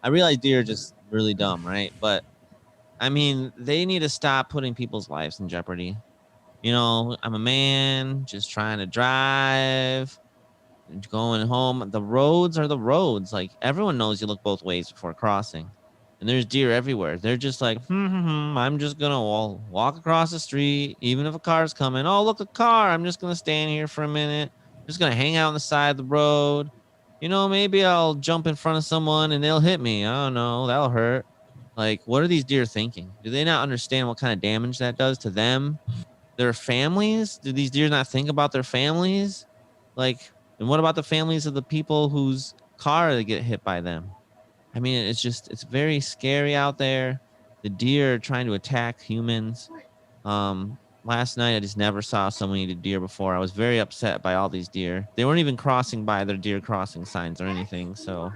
I realize deer are just really dumb, right? But, I mean, they need to stop putting people's lives in jeopardy. You know, I'm a man just trying to drive, going home. The roads are the roads. Like, everyone knows you look both ways before crossing. And there's deer everywhere. They're just like, I'm just going to walk across the street, even if a car's coming. Oh, look, a car. I'm just going to stand here for a minute. I'm just going to hang out on the side of the road. You know, maybe I'll jump in front of someone and they'll hit me. I don't know. That'll hurt. Like, what are these deer thinking? Do they not understand what kind of damage that does to them? Their families? Do these deer not think about their families? Like, and what about the families of the people whose car they get hit by them? I mean, it's very scary out there. The deer are trying to attack humans. Last night, I just never saw someone eat a deer before. I was very upset by all these deer. They weren't even crossing by their deer crossing signs or anything. So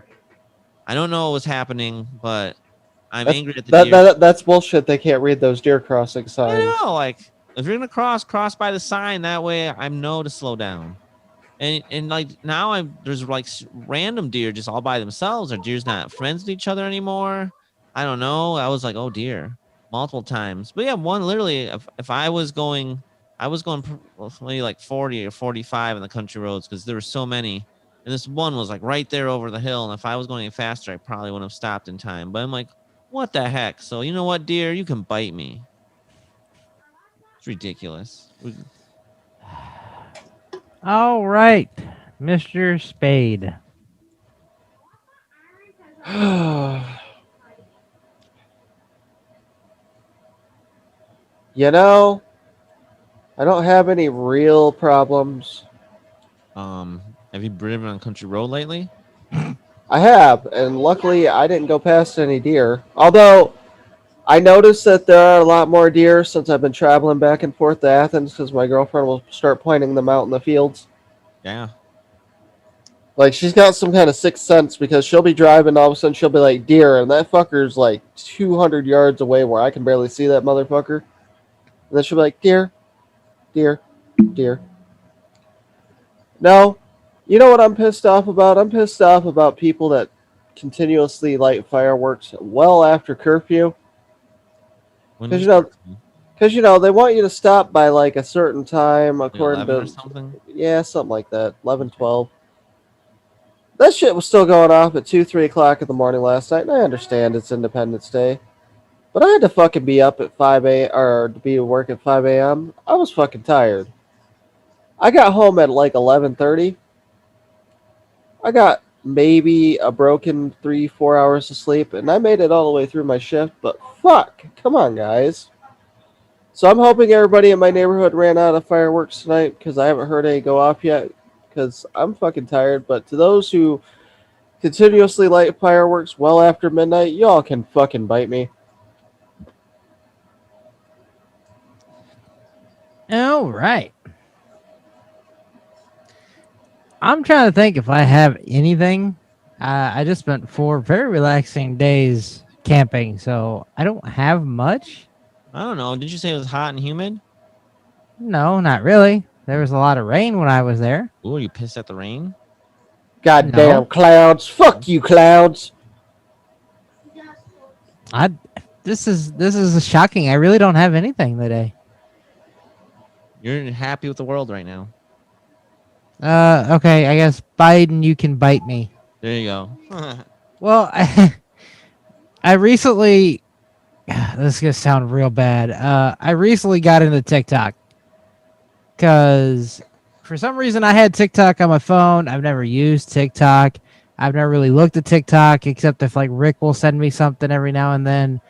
I don't know what was happening, but I'm angry at the deer. That's bullshit. They can't read those deer crossing signs. I know, like, if you're going to cross by the sign. That way I know to slow down. And like now there's like random deer just all by themselves. Or deer's not friends with each other anymore. I don't know. I was like, oh dear, multiple times. But yeah, one literally. If I was going maybe like 40 or 45 on the country roads because there were so many. And this one was like right there over the hill. And if I was going any faster, I probably wouldn't have stopped in time. But I'm like, what the heck? So you know what, deer? You can bite me. It's ridiculous. All right, Mr. Spade. You know, I don't have any real problems. Have you driven on country road lately? I have, and luckily I didn't go past any deer. Although I noticed that there are a lot more deer since I've been traveling back and forth to Athens because my girlfriend will start pointing them out in the fields. Yeah. Like, she's got some kind of sixth sense because she'll be driving and all of a sudden she'll be like, deer, and that fucker's like 200 yards away where I can barely see that motherfucker. And then she'll be like, deer, deer, deer. No. You know what I'm pissed off about? I'm pissed off about people that continuously light fireworks well after curfew. Because you know they want you to stop by like a certain time according to or something. Yeah, something like that, 11, 12. That shit was still going off at 2, 3 o'clock in the morning last night, and I understand it's Independence Day, but I had to fucking be up at 5 a.m. or to be at work at 5 a.m. I was fucking tired. I got home at like 11:30. I got maybe a broken 3-4 hours of sleep, and I made it all the way through my shift, but fuck, come on, guys. So I'm hoping everybody in my neighborhood ran out of fireworks tonight, because I haven't heard any go off yet, because I'm fucking tired. But to those who continuously light fireworks well after midnight, y'all can fucking bite me. All right. I'm trying to think if I have anything. I just spent 4 very relaxing days camping, so I don't have much. I don't know. Did you say it was hot and humid? No, not really. There was a lot of rain when I was there. Ooh, are you pissed at the rain? Goddamn No. clouds. Fuck you, clouds. This is shocking. I really don't have anything today. You're happy with the world right now. Okay, I guess Biden, you can bite me. There you go. Well, I recently, this is gonna sound real bad. I recently got into TikTok because for some reason I had TikTok on my phone. I've never used TikTok. I've never really looked at TikTok except if like Rick will send me something every now and then.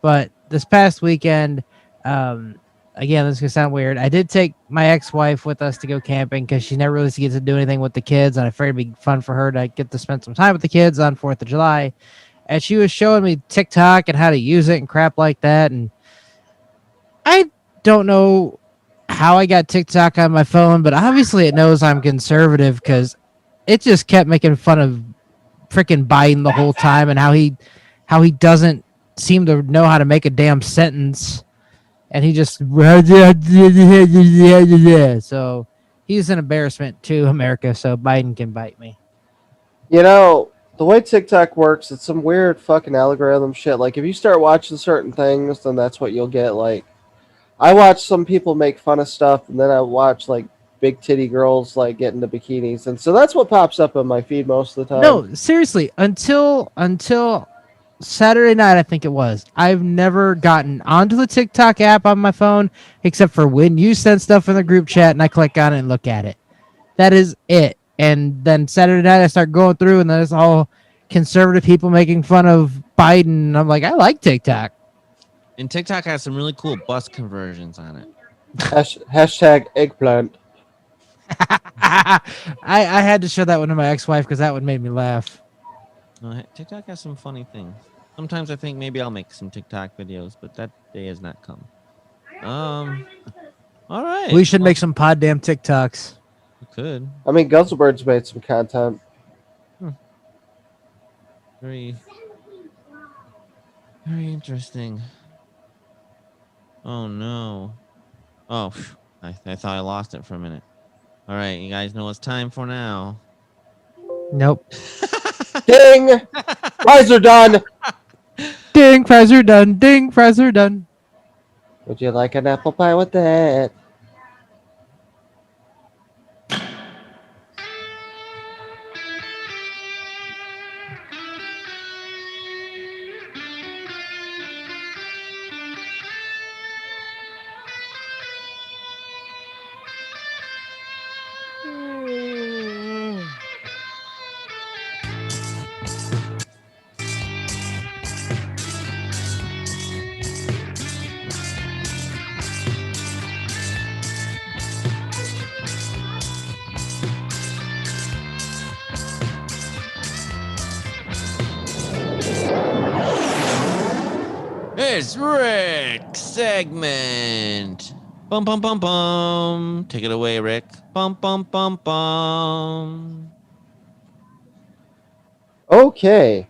But this past weekend, again, this is gonna sound weird. I did take my ex-wife with us to go camping because she never really gets to do anything with the kids, and I figured it'd be fun for her to get to spend some time with the kids on 4th of July. And she was showing me TikTok and how to use it and crap like that. And I don't know how I got TikTok on my phone, but obviously it knows I'm conservative because it just kept making fun of freaking Biden the whole time and how he doesn't seem to know how to make a damn sentence. And he just so he's an embarrassment to America. So Biden can bite me. You know, the way TikTok works, it's some weird fucking algorithm shit. Like, if you start watching certain things, then that's what you'll get. Like, I watch some people make fun of stuff, and then I watch, like, big titty girls, like, get into bikinis. And so that's what pops up on my feed most of the time. No, seriously, until Saturday night, I think it was, I've never gotten onto the TikTok app on my phone, except for when you send stuff in the group chat, and I click on it and look at it. That is it. And then Saturday night, I start going through, and then it's all conservative people making fun of Biden. And I'm like, I like TikTok. And TikTok has some really cool bus conversions on it. Hashtag eggplant. I had to show that one to my ex-wife because that one made me laugh. No, TikTok has some funny things. Sometimes I think maybe I'll make some TikTok videos, but that day has not come. All right. We should make some Poddamn TikToks. We could. I mean, Guzzlebird's made some content. Very, very interesting. Oh no. Oh, I thought I lost it for a minute. All right, you guys know what it's time for now. Nope. Ding! Fries are done! Ding, fries are done. Ding, fries are done. Would you like an apple pie with that? It's Rick segment. Bum bum bum bum. Take it away, Rick. Bum bum bum bum. Okay.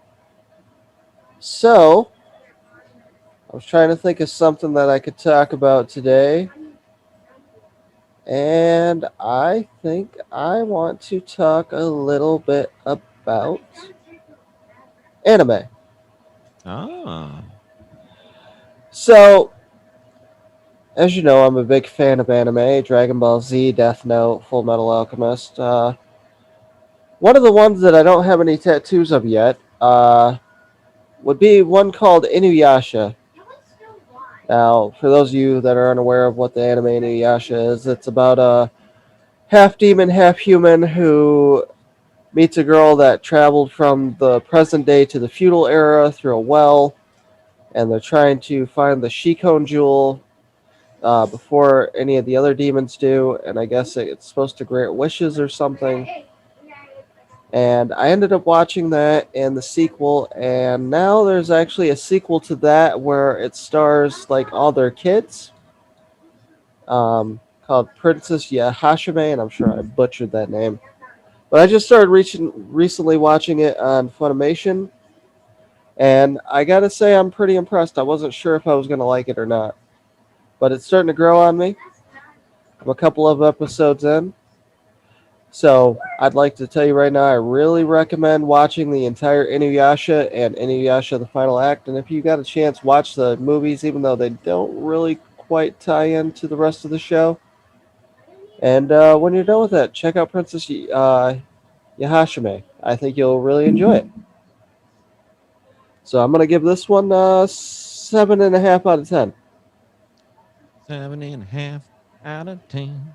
So, I was trying to think of something that I could talk about today. And I think I want to talk a little bit about anime. Ah. So, as you know, I'm a big fan of anime, Dragon Ball Z, Death Note, Full Metal Alchemist. One of the ones that I don't have any tattoos of yet would be one called Inuyasha. Now, for those of you that are unaware of what the anime Inuyasha is, it's about a half demon, half human who meets a girl that traveled from the present day to the feudal era through a well, and they're trying to find the Shikon jewel before any of the other demons do, and I guess it's supposed to grant wishes or something. And I ended up watching that and the sequel, and now there's actually a sequel to that where it stars like all their kids, called Princess Yahashime, and I'm sure I butchered that name. But I just started recently watching it on Funimation, and I gotta say I'm pretty impressed. I wasn't sure if I was gonna like it or not, but it's starting to grow on me. I'm a couple of episodes in. So I'd like to tell you right now, I really recommend watching the entire Inuyasha and Inuyasha the Final Act. And if you got a chance, watch the movies, even though they don't really quite tie into the rest of the show. And when you're done with that, check out Princess Yahashime. I think you'll really enjoy it. So I'm going to give this one 7.5 out of 10. 7.5 out of 10.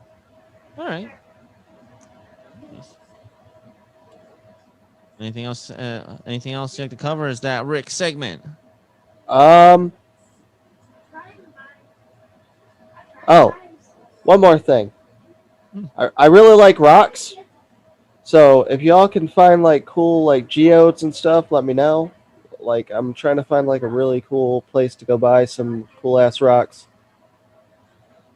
All right. Anything else? Anything else you like to cover? Is that Rick segment? Oh, one more thing. I really like rocks. So if y'all can find like cool like geodes and stuff, let me know. Like I'm trying to find like a really cool place to go buy some cool ass rocks.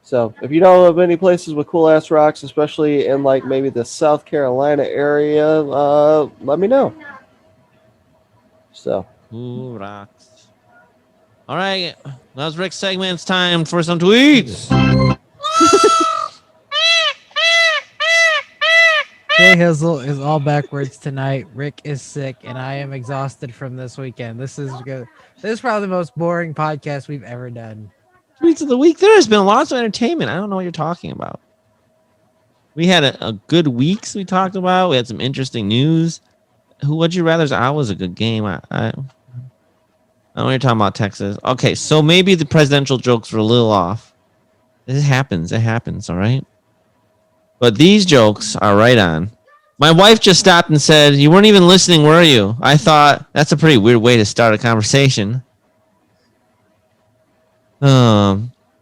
So if you know of any places with cool ass rocks, especially in like maybe the South Carolina area, let me know. So Cool rocks. All right, that was Rick's segment. It's time for some tweets. Jay Hizzle is all backwards tonight. Rick is sick, and I am exhausted from this weekend. This is good. This is probably the most boring podcast we've ever done. Tweets of the week. There has been lots of entertainment. I don't know what you're talking about. We had a good weeks we talked about. We had some interesting news. Who would you rather's I was a good game. I don't know what you're talking about, Texas. Okay, so maybe the presidential jokes were a little off. It happens. It happens, all right? But these jokes are right on. My wife just stopped and said, "You weren't even listening, were you?" I thought, that's a pretty weird way to start a conversation.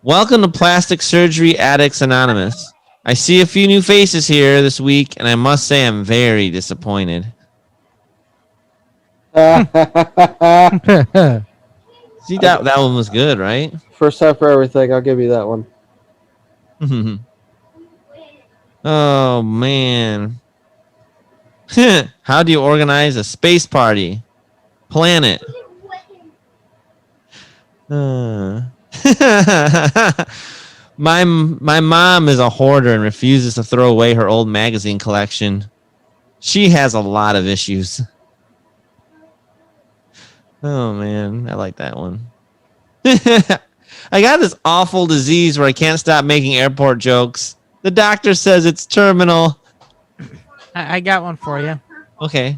Welcome to Plastic Surgery Addicts Anonymous. I see a few new faces here this week, and I must say I'm very disappointed. See, that one was good, right? First time for everything. I'll give you that one. Oh, man. How do you organize a space party? Plan it. My mom is a hoarder and refuses to throw away her old magazine collection. She has a lot of issues. Oh, man. I like that one. I got this awful disease where I can't stop making airport jokes. The doctor says it's terminal. I got one for you. Okay.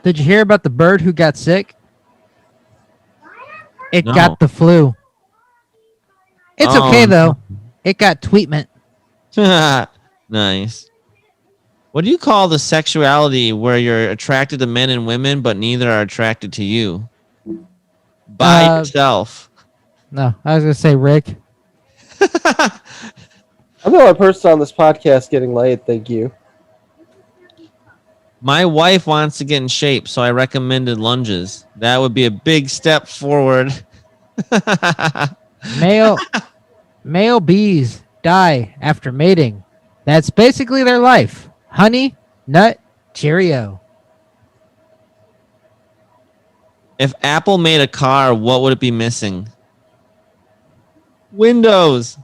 Did you hear about the bird who got sick? It No. got the flu. It's okay, though. It got tweetment. Nice. What do you call the sexuality where you're attracted to men and women, but neither are attracted to you? By yourself. No, I was going to say Rick. I'm the only person on this podcast getting laid. Thank you. My wife wants to get in shape, so I recommended lunges. That would be a big step forward. Male bees die after mating. That's basically their life. Honey, nut, Cheerio. If Apple made a car, what would it be missing? Windows.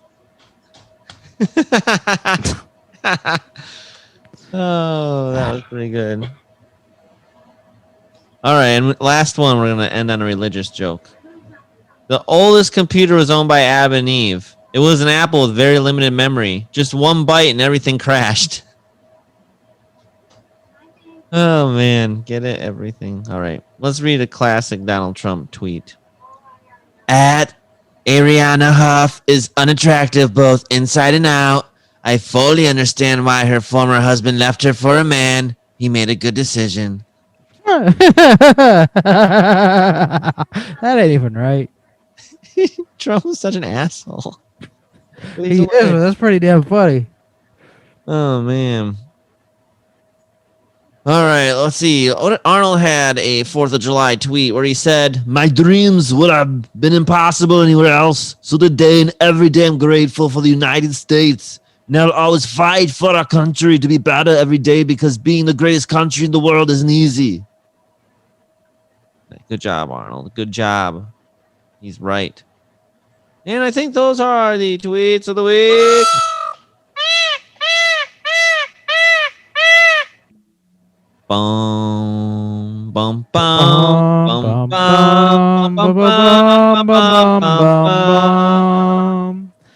Oh, that was pretty good. All right, and last one, we're going to end on a religious joke. The oldest computer was owned by Adam and Eve. It was an apple with very limited memory. Just one bite and everything crashed. Oh, man. Get it? Everything. All right. Let's read a classic Donald Trump tweet. At Ariana Huff is unattractive both inside and out. I fully understand why her former husband left her for a man. He made a good decision. That ain't even right. Trump is such an asshole. He is, but that's pretty damn funny. Oh, man. All right, let's see. Arnold had a 4th of July tweet where he said, my dreams would have been impossible anywhere else. So today and every day I'm grateful for the United States. And I'll always fight for our country to be better every day because being the greatest country in the world isn't easy. Good job, Arnold. Good job. He's right. And I think those are the tweets of the week. Bum, bum, bum, bum, bum, bum, bum, bum, bum, bum,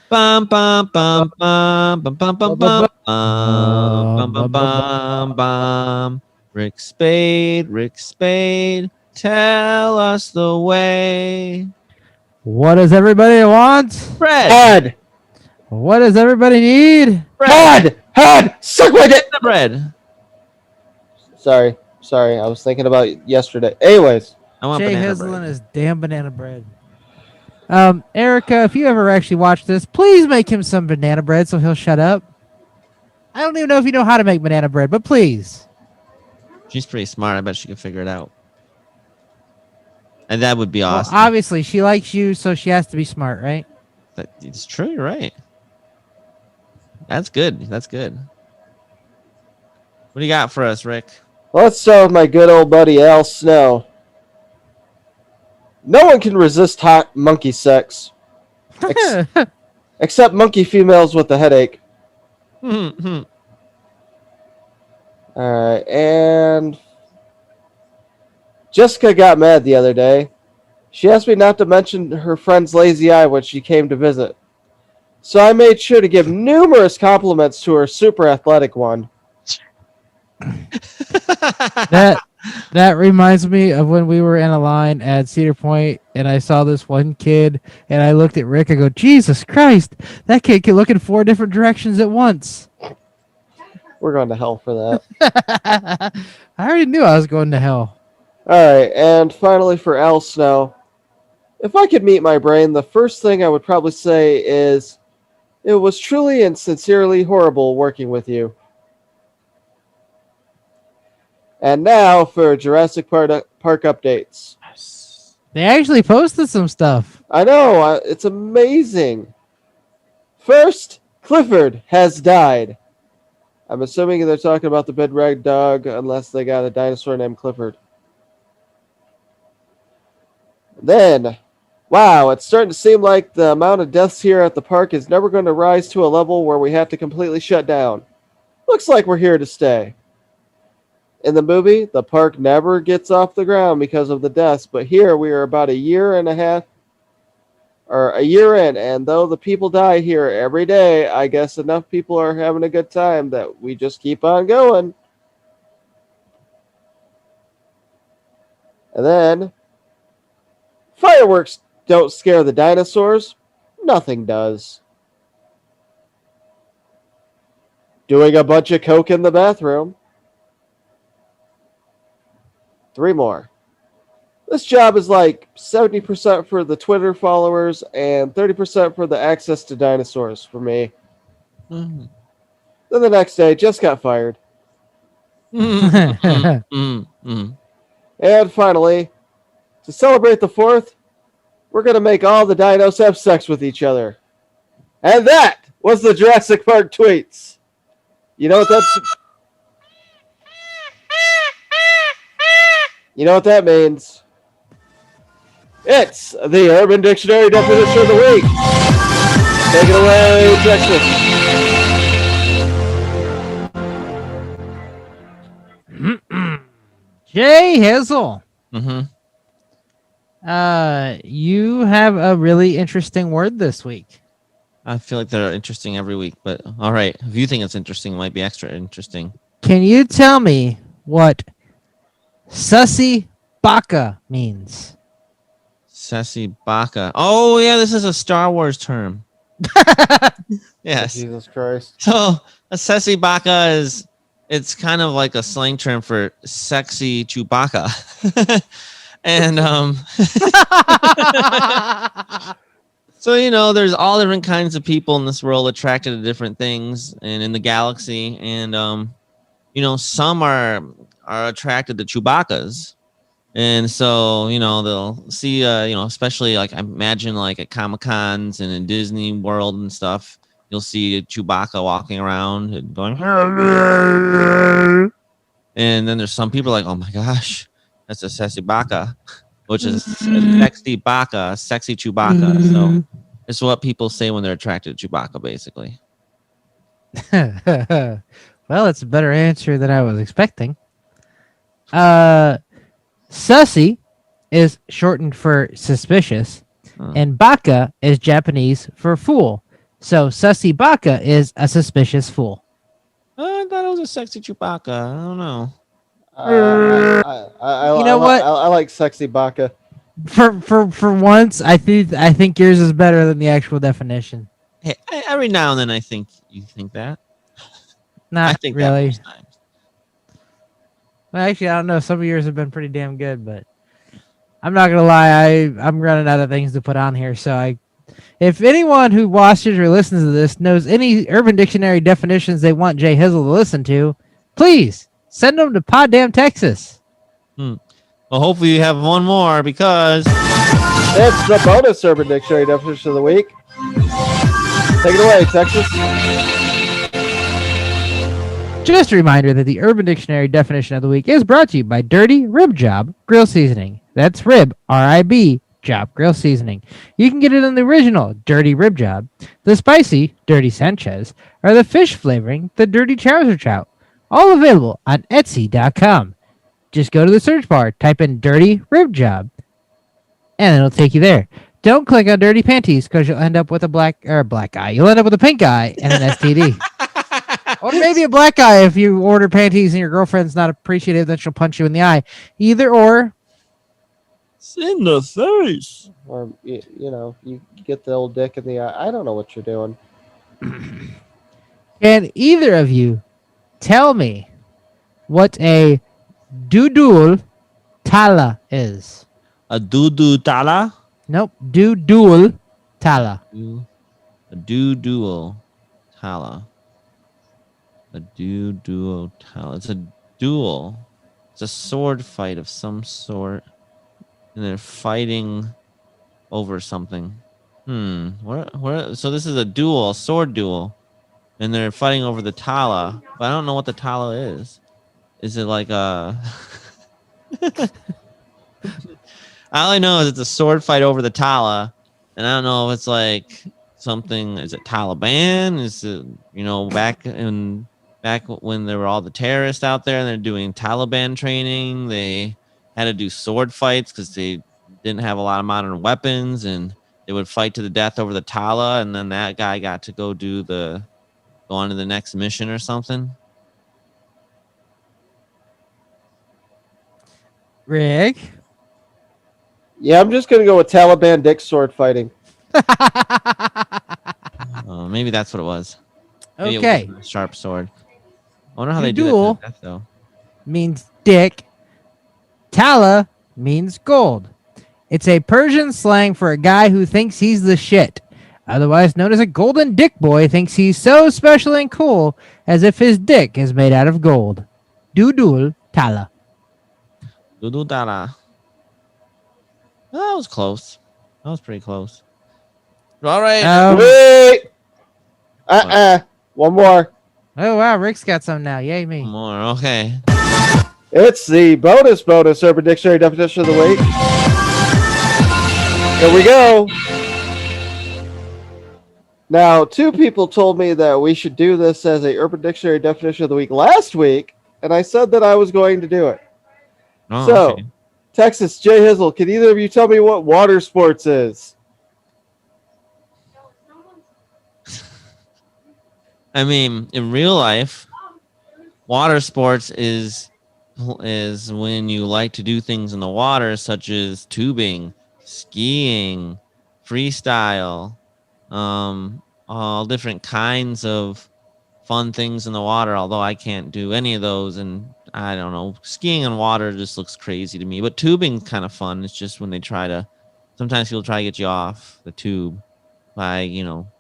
bum, bum, bum, bum, bum, bum, bum, bum, bum. Rick Spade, tell us the way. What does everybody want? Bread. What does everybody need? Head! Suck my dick! Bread. Sorry. I was thinking about yesterday. Anyways. I want Jay banana Hizzle bread. and his damn banana bread. Erica, if you ever actually watch this, please make him some banana bread so he'll shut up. I don't even know if you know how to make banana bread, but please. She's pretty smart. I bet she can figure it out. And that would be awesome. Well, obviously, she likes you, so she has to be smart, right? It's true. You're right. That's good. What do you got for us, Rick? Let's start with my good old buddy Al Snow. No one can resist hot monkey sex. Except monkey females with a headache. Alright, and Jessica got mad the other day. She asked me not to mention her friend's lazy eye when she came to visit. So I made sure to give numerous compliments to her super athletic one. That reminds me of when we were in a line at Cedar Point and I saw this one kid and I looked at Rick and go, Jesus Christ, that kid can look in 4 different directions at once. We're going to hell for that. I already knew I was going to hell. Alright, and finally for Al Snow. If I could meet my brain, the first thing I would probably say is, it was truly and sincerely horrible working with you. And now for Jurassic Park updates. They actually posted some stuff. I know, it's amazing. First, Clifford has died. I'm assuming they're talking about the big red dog, unless they got a dinosaur named Clifford. Then, wow, it's starting to seem like the amount of deaths here at the park is never going to rise to a level where we have to completely shut down. Looks like we're here to stay. In the movie, the park never gets off the ground because of the deaths, but here we are about a year in, and though the people die here every day, I guess enough people are having a good time that we just keep on going. And then, fireworks don't scare the dinosaurs. Nothing does. Doing a bunch of coke in the bathroom. 3 more. This job is like 70% for the Twitter followers and 30% for the access to dinosaurs for me. Mm-hmm. Then the next day, just got fired. Mm-hmm. And finally, to celebrate the 4th, We're going to make all the dinos have sex with each other. And that was the Jurassic Park tweets. You know what that's... You know what that means? It's the Urban Dictionary definition of the week. Take it away, Texas. Jay Hizzle. Mm-hmm. You have a really interesting word this week. I feel like they're interesting every week, but all right. If you think it's interesting, it might be extra interesting. Can you tell me what Sussy Baka means? Sassy Baka. Oh, yeah, this is a Star Wars term. Yes. Jesus Christ. So a Sassy Baka is, it's kind of like a slang term for sexy Chewbacca. And so, you know, there's all different kinds of people in this world attracted to different things and in the galaxy. And, you know, some are attracted to Chewbaccas. And so, you know, they'll see, you know, especially like I imagine like at Comic-Cons and in Disney World and stuff, you'll see Chewbacca walking around and going, and then there's some people like, oh my gosh, that's a Sexy Baka, which is a sexy Baka, sexy Chewbacca. So it's what people say when they're attracted to Chewbacca, basically. Well, it's a better answer than I was expecting. Sussy is shortened for suspicious, and Baka is Japanese for fool. So Sussy Baka is a suspicious fool. I thought it was a sexy Chewbacca. I don't know. You know what? I like Sexy Baka. For once, I think yours is better than the actual definition. Hey, every now and then I think you think that. Not I think really. that most times. Well, actually, I don't know. Some of yours have been pretty damn good, but I'm not gonna lie. I'm running out of things to put on here. So if anyone who watches or listens to this knows any Urban Dictionary definitions they want Jay Hizzle to listen to, please send them to Poddamn Texas. Well, hopefully you have one more because it's the bonus Urban Dictionary definition of the week. Take it away, Texas. Just a reminder that the Urban Dictionary definition of the week is brought to you by Dirty Rib Job Grill Seasoning. That's rib, R-I-B, job grill seasoning. You can get it in the original Dirty Rib Job, the spicy Dirty Sanchez, or the fish flavoring the Dirty Trouser Trout. All available on Etsy.com. Just go to the search bar, type in Dirty Rib Job, and it'll take you there. Don't click on Dirty Panties because you'll end up with a black eye. You'll end up with a pink eye and an STD. Or maybe a black eye if you order panties and your girlfriend's not appreciative, then she'll punch you in the eye. Either or. it's in the face. Or, you know, you get the old dick in the eye. I don't know what you're doing. Can either of you tell me what a dudul tala is? A doo-doo tala? Nope. Dudul tala. A doo-doo tala. A doo-doo tala. It's a duel. It's a sword fight of some sort. And they're fighting over something. What? So this is a duel, a sword duel. And they're fighting over the tala. But I don't know what the tala is. Is it like a... All I know is it's a sword fight over the tala. And I don't know if it's like something... Is it Taliban? Is it, you know, back when there were all the terrorists out there and they're doing Taliban training, they had to do sword fights because they didn't have a lot of modern weapons, and they would fight to the death over the tala, and then that guy got to go on to the next mission or something. Rick? Yeah, I'm just going to go with Taliban dick sword fighting. Maybe that's what it was. Maybe Okay. it was a sharp sword. I wonder how The they do duel that to death, though. means dick. Tala means gold. It's a Persian slang for a guy who thinks he's the shit. Otherwise known as a golden dick boy, thinks he's so special and cool as if his dick is made out of gold. Dudul tala. Doo-doo tala. That was close. That was pretty close. All right. Wait. One more. Oh wow, Rick's got some now. Yay me. More. Okay. It's the bonus Urban Dictionary definition of the week. Here we go. Now, 2 people told me that we should do this as a Urban Dictionary definition of the week last week, and I said that I was going to do it. Oh, So, okay. Texas, Jay Hizzle, can either of you tell me what water sports is? I mean, in real life, water sports is when you like to do things in the water, such as tubing, skiing, freestyle, all different kinds of fun things in the water. Although I can't do any of those, and I don't know, skiing in water just looks crazy to me. But tubing's kind of fun. It's just when they sometimes people try to get you off the tube by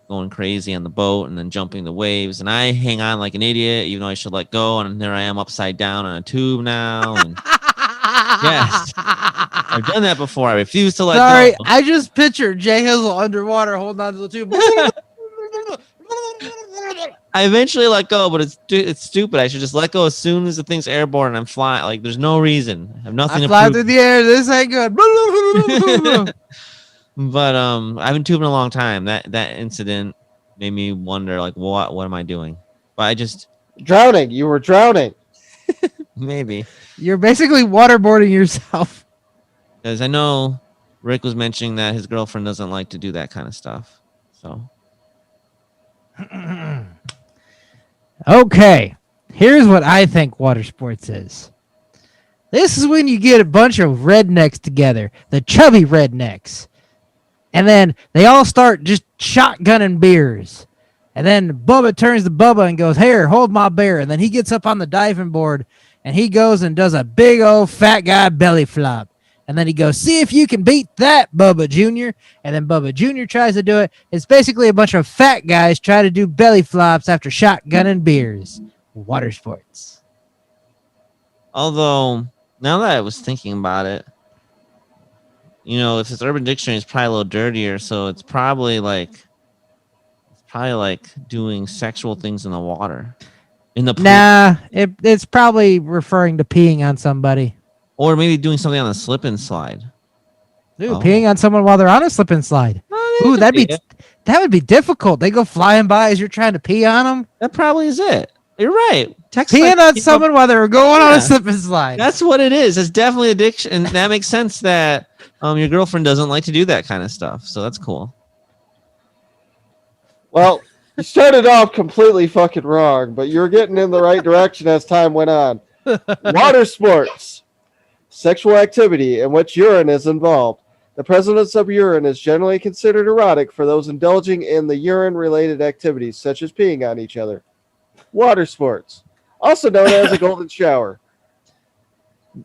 going crazy on the boat and then jumping the waves, and I hang on like an idiot, even though I should let go, and there I am upside down on a tube now. And yes, I've done that before. I refuse to let Sorry, go. I just pictured Jay Hizzle underwater holding on to the tube. I eventually let go, but it's stupid. I should just let go as soon as the thing's airborne and I'm flying. Like, there's no reason. I have nothing I to fly prove. through the air. This ain't good. But I've been tubing a long time. That incident made me wonder, like, what am I doing? But I just Drowning. You were drowning. maybe. You're basically waterboarding yourself. Because I know Rick was mentioning that his girlfriend doesn't like to do that kind of stuff. So Okay, here's what I think water sports is. This is when you get a bunch of rednecks together, the chubby rednecks. And then they all start just shotgunning beers. And then Bubba turns to Bubba and goes, "Here, hold my beer." And then he gets up on the diving board and he goes and does a big old fat guy belly flop. And then he goes, "See if you can beat that, Bubba Jr." And then Bubba Jr. tries to do it. It's basically a bunch of fat guys try to do belly flops after shotgunning beers. Water sports. although now that I was thinking about it, if it's Urban Dictionary, it's probably a little dirtier. So it's probably like doing sexual things in the water, in the pool. Nah, it's probably referring to peeing on somebody. Or maybe doing something on a slip and slide. Ooh, Oh. peeing on someone while they're on a slip and slide. Ooh, that would be difficult. They go flying by as you're trying to pee on them. That probably is it. You're right. Peeing on someone while they're going on a slip and slide. That's what it is. It's definitely addiction, and that makes sense that your girlfriend doesn't like to do that kind of stuff. So that's cool. Well, you started off completely fucking wrong, but you're getting in the right direction as time went on. Water sports. Sexual activity in which urine is involved. The presence of urine is generally considered erotic for those indulging in the urine-related activities, such as peeing on each other. Water sports, also known as a golden shower.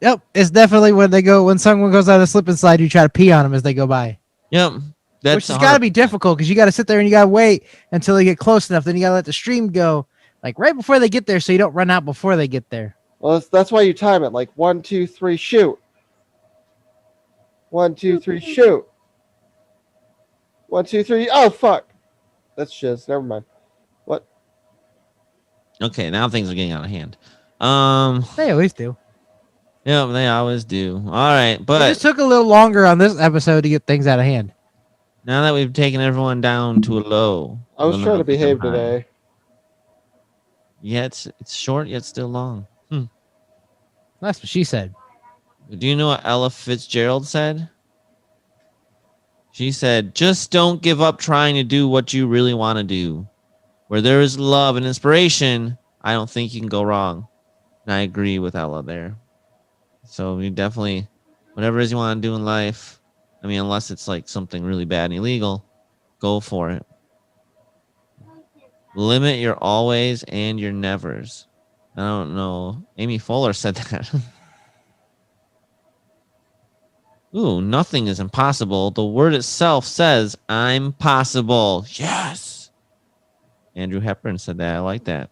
Yep, it's definitely when someone goes on a slip and slide, you try to pee on them as they go by. Yep. Which has got to be difficult because you got to sit there and you got to wait until they get close enough. Then you got to let the stream go like right before they get there so you don't run out before they get there. Well, that's why you time it like 1, 2, 3, shoot. 1, 2, 3, shoot. 1, 2, 3. Oh fuck, that's shiz. Never mind. What? Okay, now things are getting out of hand. They always do. Yeah, they always do. All right, It but just took a little longer on this episode to get things out of hand. now that we've taken everyone down to a low, I was trying to behave today. Yeah, it's short yet still long. That's what she said. Do you know what Ella Fitzgerald said? She said, "Just don't give up trying to do what you really want to do. Where there is love and inspiration, I don't think you can go wrong." And I agree with Ella there. So you definitely, whatever it is you want to do in life, I mean, unless it's like something really bad and illegal, go for it. Limit your always and your nevers. I don't know. Amy Fuller said that. Ooh, nothing is impossible. The word itself says, "I'm possible." Yes. Andrew Hepburn said that. I like that.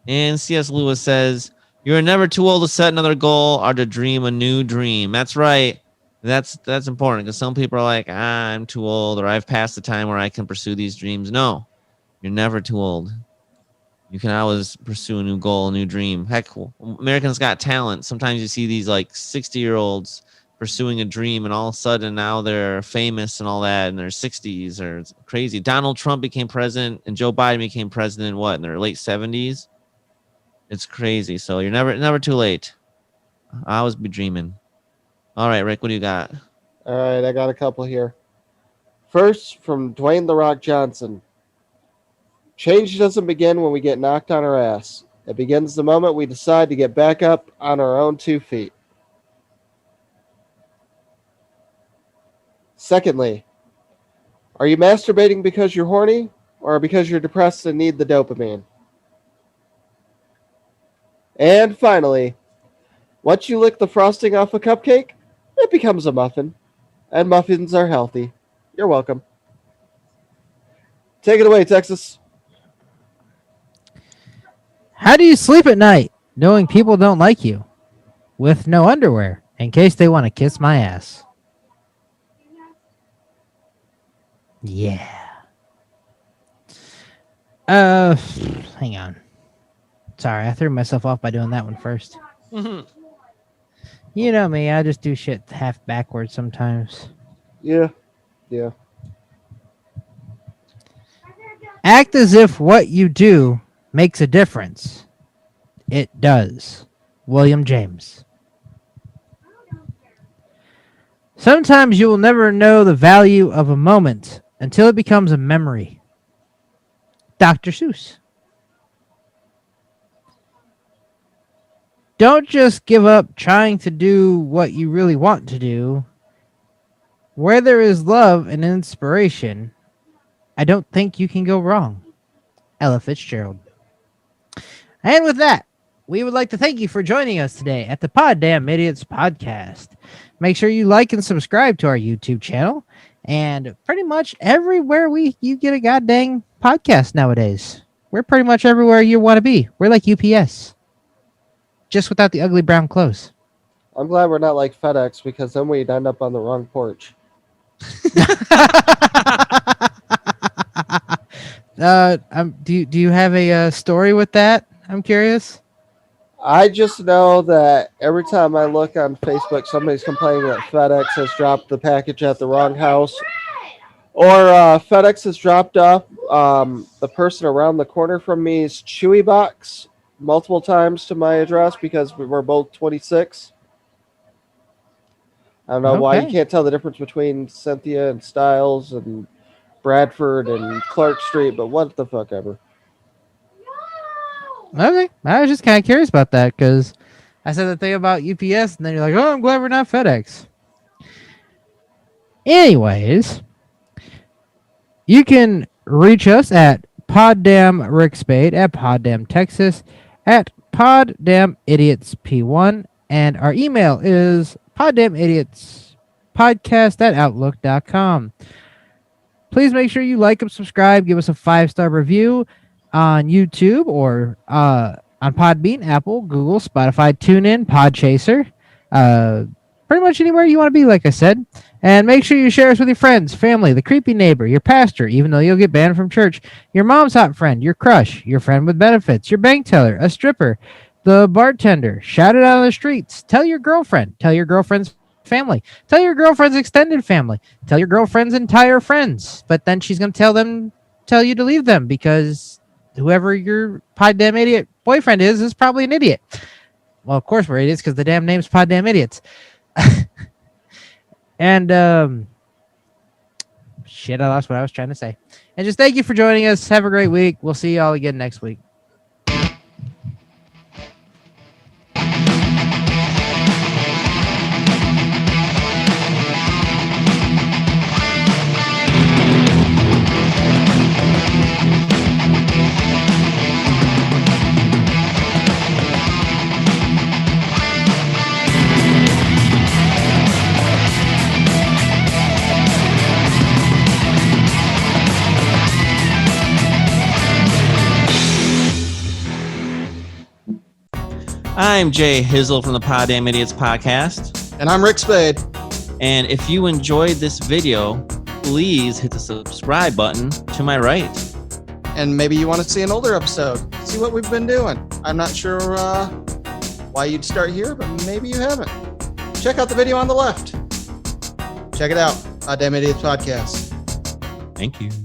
And C.S. Lewis says, "You are never too old to set another goal or to dream a new dream." That's right. That's important because some people are like, I'm too old, or I've passed the time where I can pursue these dreams. No, you're never too old. You can always pursue a new goal, a new dream. Heck, Americans Got Talent. Sometimes you see these like 60-year-olds pursuing a dream, and all of a sudden now they're famous and all that in their 60s, or it's crazy. Donald Trump became president and Joe Biden became president, in their late 70s? It's crazy. So you're never too late. I always be dreaming. All right, Rick, what do you got? All right, I got a couple here. First, from Dwayne "The Rock" Johnson. Change doesn't begin when we get knocked on our ass. It begins the moment we decide to get back up on our own 2 feet. Secondly, are you masturbating because you're horny or because you're depressed and need the dopamine? And finally, once you lick the frosting off a cupcake, it becomes a muffin. And muffins are healthy. You're welcome. Take it away, Texas. How do you sleep at night knowing people don't like you? With no underwear, in case they want to kiss my ass. Yeah. Hang on. Sorry, I threw myself off by doing that one first. You know me, I just do shit half backwards sometimes. Yeah. Act as if what you do makes a difference. It does. William James. Sometimes you will never know the value of a moment until it becomes a memory. Dr. Seuss. Don't just give up trying to do what you really want to do. Where there is love and inspiration, I don't think you can go wrong. Ella Fitzgerald. And with that, we would like to thank you for joining us today at the Poddamn Idiotz Podcast. Make sure you like and subscribe to our YouTube channel and pretty much everywhere you get a goddamn podcast nowadays. We're pretty much everywhere you want to be. We're like UPS, just without the ugly brown clothes. I'm glad we're not like FedEx because then we'd end up on the wrong porch. Do you have a story with that? I'm curious. I just know that every time I look on Facebook, somebody's complaining that FedEx has dropped the package at the wrong house, or FedEx has dropped off the person around the corner from me's Chewy box multiple times to my address because we're both 26. I don't know why you can't tell the difference between Cynthia and Stiles and Bradford and Clark Street, but what the fuck ever. Okay, I was just kind of curious about that because I said the thing about UPS, and then you're like, "Oh, I'm glad we're not FedEx." Anyways, you can reach us at Poddamn Rick Spade at Poddamn Texas at Poddamn Idiotz P1, and our email is poddamnidiotzpodcast@outlook.com. Please make sure you like and subscribe. Give us a 5-star review on YouTube or on Podbean, Apple, Google, Spotify, TuneIn, Podchaser. Pretty much anywhere you want to be, like I said. And make sure you share us with your friends, family, the creepy neighbor, your pastor, even though you'll get banned from church, your mom's hot friend, your crush, your friend with benefits, your bank teller, a stripper, the bartender. Shout it out on the streets. Tell your girlfriend. Tell your girlfriend's family. Tell your girlfriend's extended family. Tell your girlfriend's entire friends. But then she's going to tell you to leave them because whoever your Poddamn Idiot boyfriend is probably an idiot. Well, of course we're idiots because the damn name's Poddamn Idiotz. And shit, I lost what I was trying to say. And just thank you for joining us. Have a great week. We'll see y'all again next week. I'm Jay Hizzle from the Poddamn Idiotz Podcast. And I'm Rick Spade. And if you enjoyed this video, please hit the subscribe button to my right. And maybe you want to see an older episode. See what we've been doing. I'm not sure why you'd start here, but maybe you haven't. Check out the video on the left. Check it out. Poddamn Idiotz Podcast. Thank you.